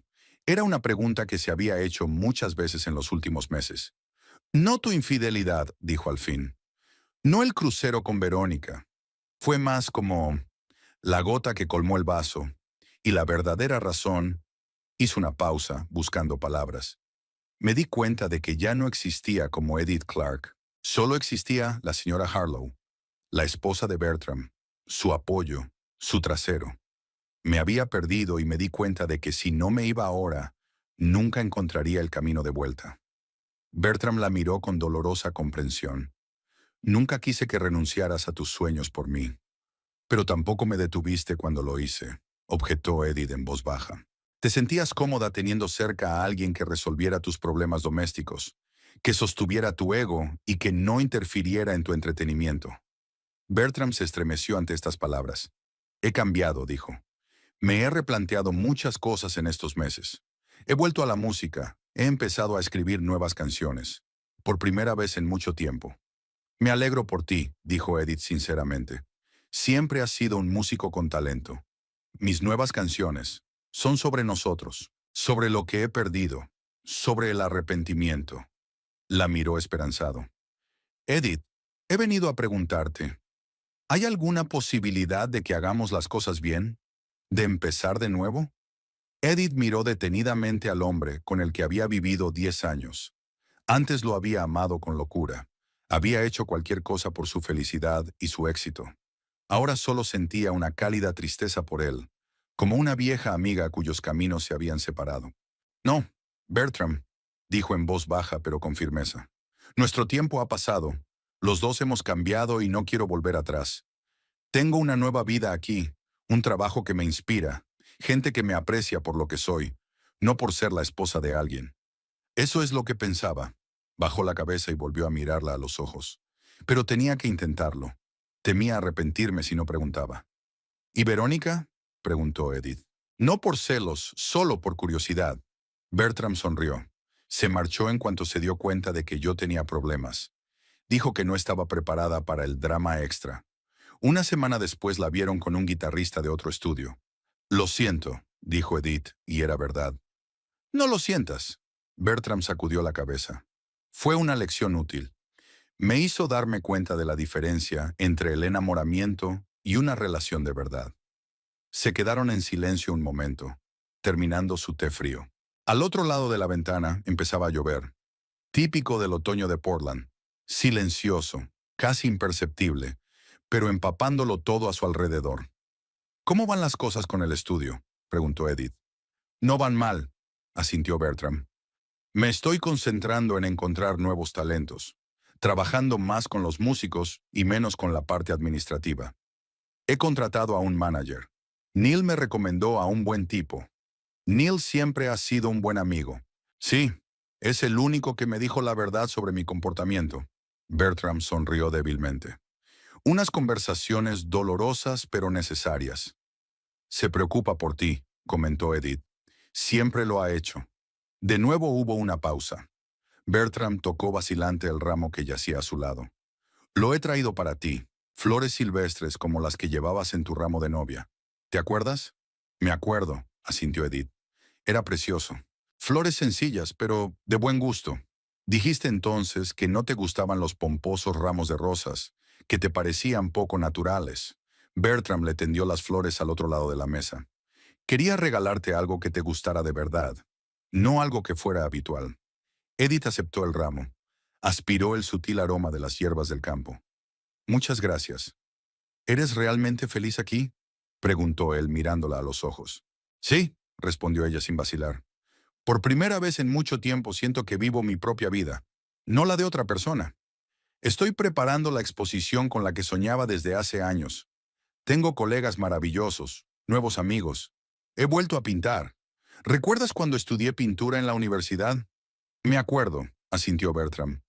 S1: Era una pregunta que se había hecho muchas veces en los últimos meses. No tu infidelidad, dijo al fin. No el crucero con Verónica. Fue más como la gota que colmó el vaso. Y la verdadera razón, hizo una pausa, buscando palabras. Me di cuenta de que ya no existía como Edith Clark. Solo existía la señora Harlow, la esposa de Bertram, su apoyo, su trasero. Me había perdido y me di cuenta de que si no me iba ahora, nunca encontraría el camino de vuelta. Bertram la miró con dolorosa comprensión. Nunca quise que renunciaras a tus sueños por mí. Pero tampoco me detuviste cuando lo hice, objetó Edith en voz baja. Te sentías cómoda teniendo cerca a alguien que resolviera tus problemas domésticos, que sostuviera tu ego y que no interfiriera en tu entretenimiento. Bertram se estremeció ante estas palabras. He cambiado, dijo. Me he replanteado muchas cosas en estos meses. He vuelto a la música, he empezado a escribir nuevas canciones. Por primera vez en mucho tiempo. Me alegro por ti, dijo Edith sinceramente. Siempre has sido un músico con talento. Mis nuevas canciones son sobre nosotros, sobre lo que he perdido, sobre el arrepentimiento. La miró esperanzado. Edith, he venido a preguntarte, ¿hay alguna posibilidad de que hagamos las cosas bien? ¿De empezar de nuevo? Edith miró detenidamente al hombre con el que había vivido 10 años. Antes lo había amado con locura. Había hecho cualquier cosa por su felicidad y su éxito. Ahora solo sentía una cálida tristeza por él, como una vieja amiga cuyos caminos se habían separado. No, Bertram, dijo en voz baja pero con firmeza. Nuestro tiempo ha pasado. Los dos hemos cambiado y no quiero volver atrás. Tengo una nueva vida aquí, un trabajo que me inspira, gente que me aprecia por lo que soy, no por ser la esposa de alguien. Eso es lo que pensaba. Bajó la cabeza y volvió a mirarla a los ojos. Pero tenía que intentarlo. Temía arrepentirme si no preguntaba. ¿Y Verónica? Preguntó Edith. No por celos, solo por curiosidad. Bertram sonrió. Se marchó en cuanto se dio cuenta de que yo tenía problemas. Dijo que no estaba preparada para el drama extra. Una semana después la vieron con un guitarrista de otro estudio. Lo siento, dijo Edith, y era verdad. No lo sientas. Bertram sacudió la cabeza. Fue una lección útil. Me hizo darme cuenta de la diferencia entre el enamoramiento y una relación de verdad. Se quedaron en silencio un momento, terminando su té frío. Al otro lado de la ventana empezaba a llover, típico del otoño de Portland, silencioso, casi imperceptible, pero empapándolo todo a su alrededor. ¿Cómo van las cosas con el estudio?, preguntó Edith. No van mal, asintió Bertram. Me estoy concentrando en encontrar nuevos talentos, trabajando más con los músicos y menos con la parte administrativa. He contratado a un manager. Neil me recomendó a un buen tipo. Neil siempre ha sido un buen amigo. Sí, es el único que me dijo la verdad sobre mi comportamiento. Bertram sonrió débilmente. Unas conversaciones dolorosas pero necesarias. Se preocupa por ti, comentó Edith. Siempre lo ha hecho. De nuevo hubo una pausa. Bertram tocó vacilante el ramo que yacía a su lado. Lo he traído para ti, flores silvestres como las que llevabas en tu ramo de novia. ¿Te acuerdas? Me acuerdo, asintió Edith. Era precioso. Flores sencillas, pero de buen gusto. Dijiste entonces que no te gustaban los pomposos ramos de rosas, que te parecían poco naturales. Bertram le tendió las flores al otro lado de la mesa. Quería regalarte algo que te gustara de verdad, no algo que fuera habitual. Edith aceptó el ramo. Aspiró el sutil aroma de las hierbas del campo. Muchas gracias. ¿Eres realmente feliz aquí? preguntó él mirándola a los ojos. Sí, respondió ella sin vacilar. Por primera vez en mucho tiempo siento que vivo mi propia vida, no la de otra persona. Estoy preparando la exposición con la que soñaba desde hace años. Tengo colegas maravillosos, nuevos amigos. He vuelto a pintar. ¿Recuerdas cuando estudié pintura en la universidad? Me acuerdo, asintió Bertram.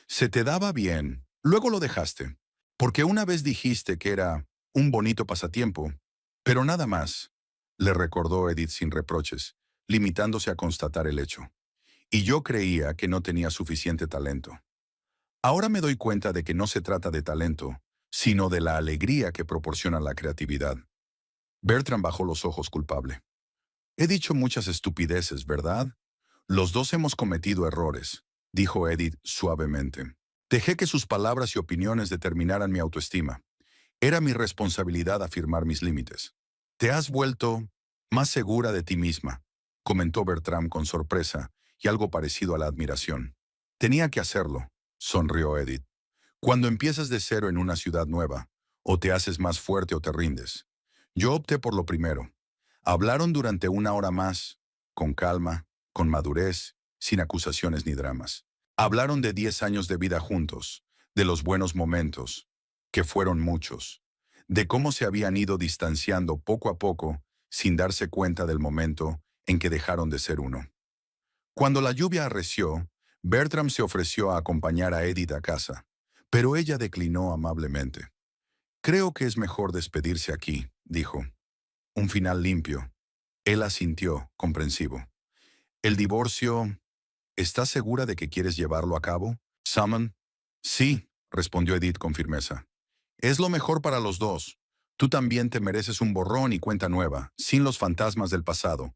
S1: Se te daba bien. Luego lo dejaste. Porque una vez dijiste que era un bonito pasatiempo. Pero nada más, le recordó Edith sin reproches, limitándose a constatar el hecho. Y yo creía que no tenía suficiente talento. Ahora me doy cuenta de que no se trata de talento, sino de la alegría que proporciona la creatividad. Bertram bajó los ojos culpable. He dicho muchas estupideces, ¿verdad? Los dos hemos cometido errores, dijo Edith suavemente. Dejé que sus palabras y opiniones determinaran mi autoestima. Era mi responsabilidad afirmar mis límites. Te has vuelto más segura de ti misma, comentó Bertram con sorpresa y algo parecido a la admiración. Tenía que hacerlo, sonrió Edith. Cuando empiezas de cero en una ciudad nueva, o te haces más fuerte o te rindes. Yo opté por lo primero. Hablaron durante 1 hora más, con calma, con madurez, sin acusaciones ni dramas. Hablaron de 10 años de vida juntos, de los buenos momentos, que fueron muchos, de cómo se habían ido distanciando poco a poco sin darse cuenta del momento en que dejaron de ser uno. Cuando la lluvia arreció, Bertram se ofreció a acompañar a Edith a casa, pero ella declinó amablemente. Creo que es mejor despedirse aquí, dijo. Un final limpio. Él asintió, comprensivo. El divorcio... ¿Estás segura de que quieres llevarlo a cabo, Salmon? Sí, respondió Edith con firmeza. Es lo mejor para los dos. Tú también te mereces un borrón y cuenta nueva, sin los fantasmas del pasado.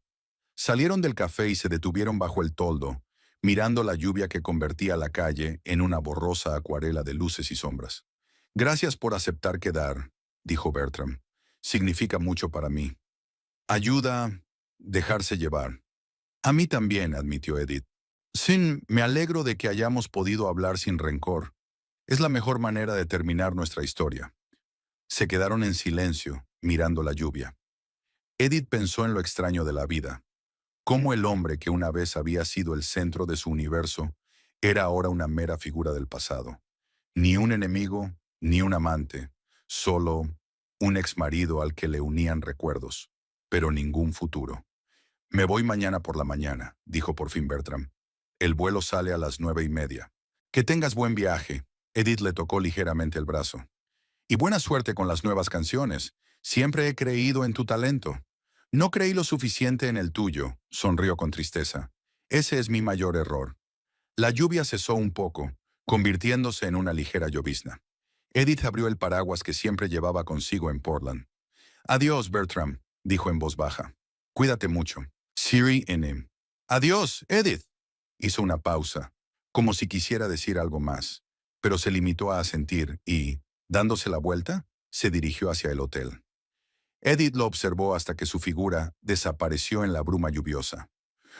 S1: Salieron del café y se detuvieron bajo el toldo, mirando la lluvia que convertía la calle en una borrosa acuarela de luces y sombras. Gracias por aceptar quedar, dijo Bertram. Significa mucho para mí. Ayuda a dejarse llevar. A mí también, admitió Edith. Sin, me alegro de que hayamos podido hablar sin rencor. Es la mejor manera de terminar nuestra historia. Se quedaron en silencio, mirando la lluvia. Edith pensó en lo extraño de la vida. Cómo el hombre que una vez había sido el centro de su universo era ahora una mera figura del pasado. Ni un enemigo, ni un amante, solo un exmarido al que le unían recuerdos, pero ningún futuro. Me voy mañana por la mañana, dijo por fin Bertram. El vuelo sale a las 9:30. Que tengas buen viaje. Edith le tocó ligeramente el brazo. Y buena suerte con las nuevas canciones. Siempre he creído en tu talento. No creí lo suficiente en el tuyo, sonrió con tristeza. Ese es mi mayor error. La lluvia cesó un poco, convirtiéndose en una ligera llovizna. Edith abrió el paraguas que siempre llevaba consigo en Portland. Adiós, Bertram, dijo en voz baja. Cuídate mucho. Siri N. Adiós, Edith. Hizo una pausa, como si quisiera decir algo más, pero se limitó a asentir y, dándose la vuelta, se dirigió hacia el hotel. Edith lo observó hasta que su figura desapareció en la bruma lluviosa.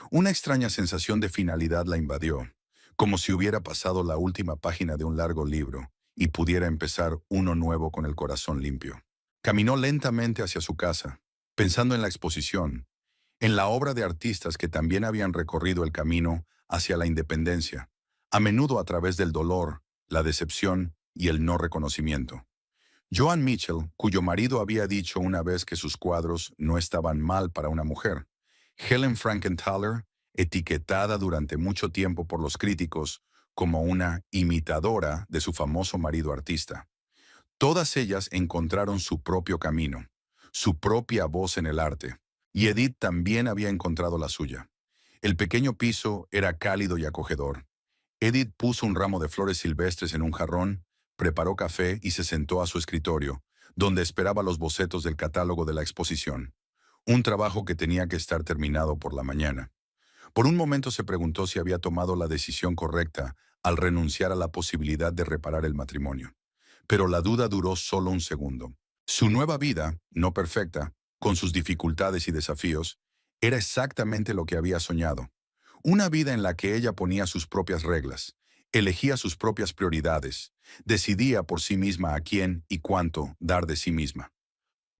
S1: Una extraña sensación de finalidad la invadió, como si hubiera pasado la última página de un largo libro y pudiera empezar uno nuevo con el corazón limpio. Caminó lentamente hacia su casa, pensando en la exposición, en la obra de artistas que también habían recorrido el camino hacia la independencia, a menudo a través del dolor, la decepción y el no reconocimiento. Joan Mitchell, cuyo marido había dicho una vez que sus cuadros no estaban mal para una mujer. Helen Frankenthaler, etiquetada durante mucho tiempo por los críticos como una imitadora de su famoso marido artista. Todas ellas encontraron su propio camino, su propia voz en el arte, y Edith también había encontrado la suya. El pequeño piso era cálido y acogedor. Edith puso un ramo de flores silvestres en un jarrón, preparó café y se sentó a su escritorio, donde esperaba los bocetos del catálogo de la exposición. Un trabajo que tenía que estar terminado por la mañana. Por un momento se preguntó si había tomado la decisión correcta al renunciar a la posibilidad de reparar el matrimonio. Pero la duda duró solo un segundo. Su nueva vida, no perfecta, con sus dificultades y desafíos, era exactamente lo que había soñado. Una vida en la que ella ponía sus propias reglas, elegía sus propias prioridades, decidía por sí misma a quién y cuánto dar de sí misma.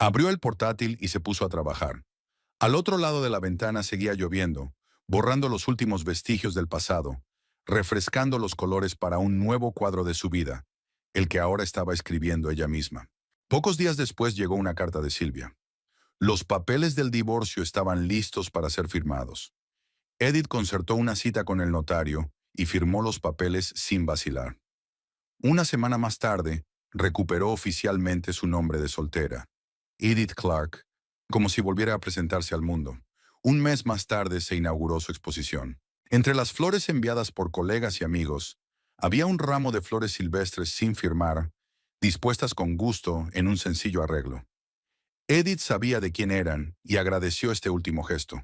S1: Abrió el portátil y se puso a trabajar. Al otro lado de la ventana seguía lloviendo, borrando los últimos vestigios del pasado, refrescando los colores para un nuevo cuadro de su vida, el que ahora estaba escribiendo ella misma. Pocos días después llegó una carta de Sylvia. Los papeles del divorcio estaban listos para ser firmados. Edith concertó una cita con el notario y firmó los papeles sin vacilar. Una semana más tarde, recuperó oficialmente su nombre de soltera, Edith Clark, como si volviera a presentarse al mundo. Un mes más tarde se inauguró su exposición. Entre las flores enviadas por colegas y amigos, había un ramo de flores silvestres sin firmar, dispuestas con gusto en un sencillo arreglo. Edith sabía de quién eran y agradeció este último gesto,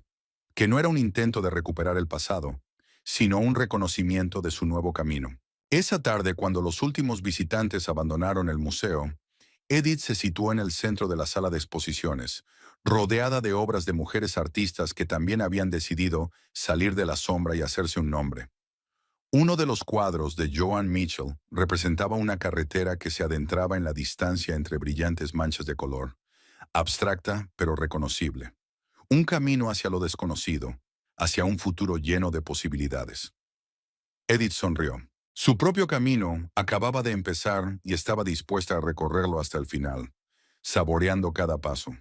S1: que no era un intento de recuperar el pasado, sino un reconocimiento de su nuevo camino. Esa tarde, cuando los últimos visitantes abandonaron el museo, Edith se situó en el centro de la sala de exposiciones, rodeada de obras de mujeres artistas que también habían decidido salir de la sombra y hacerse un nombre. Uno de los cuadros de Joan Mitchell representaba una carretera que se adentraba en la distancia entre brillantes manchas de color, abstracta pero reconocible. Un camino hacia lo desconocido, hacia un futuro lleno de posibilidades. Edith sonrió. Su propio camino acababa de empezar y estaba dispuesta a recorrerlo hasta el final, saboreando cada paso.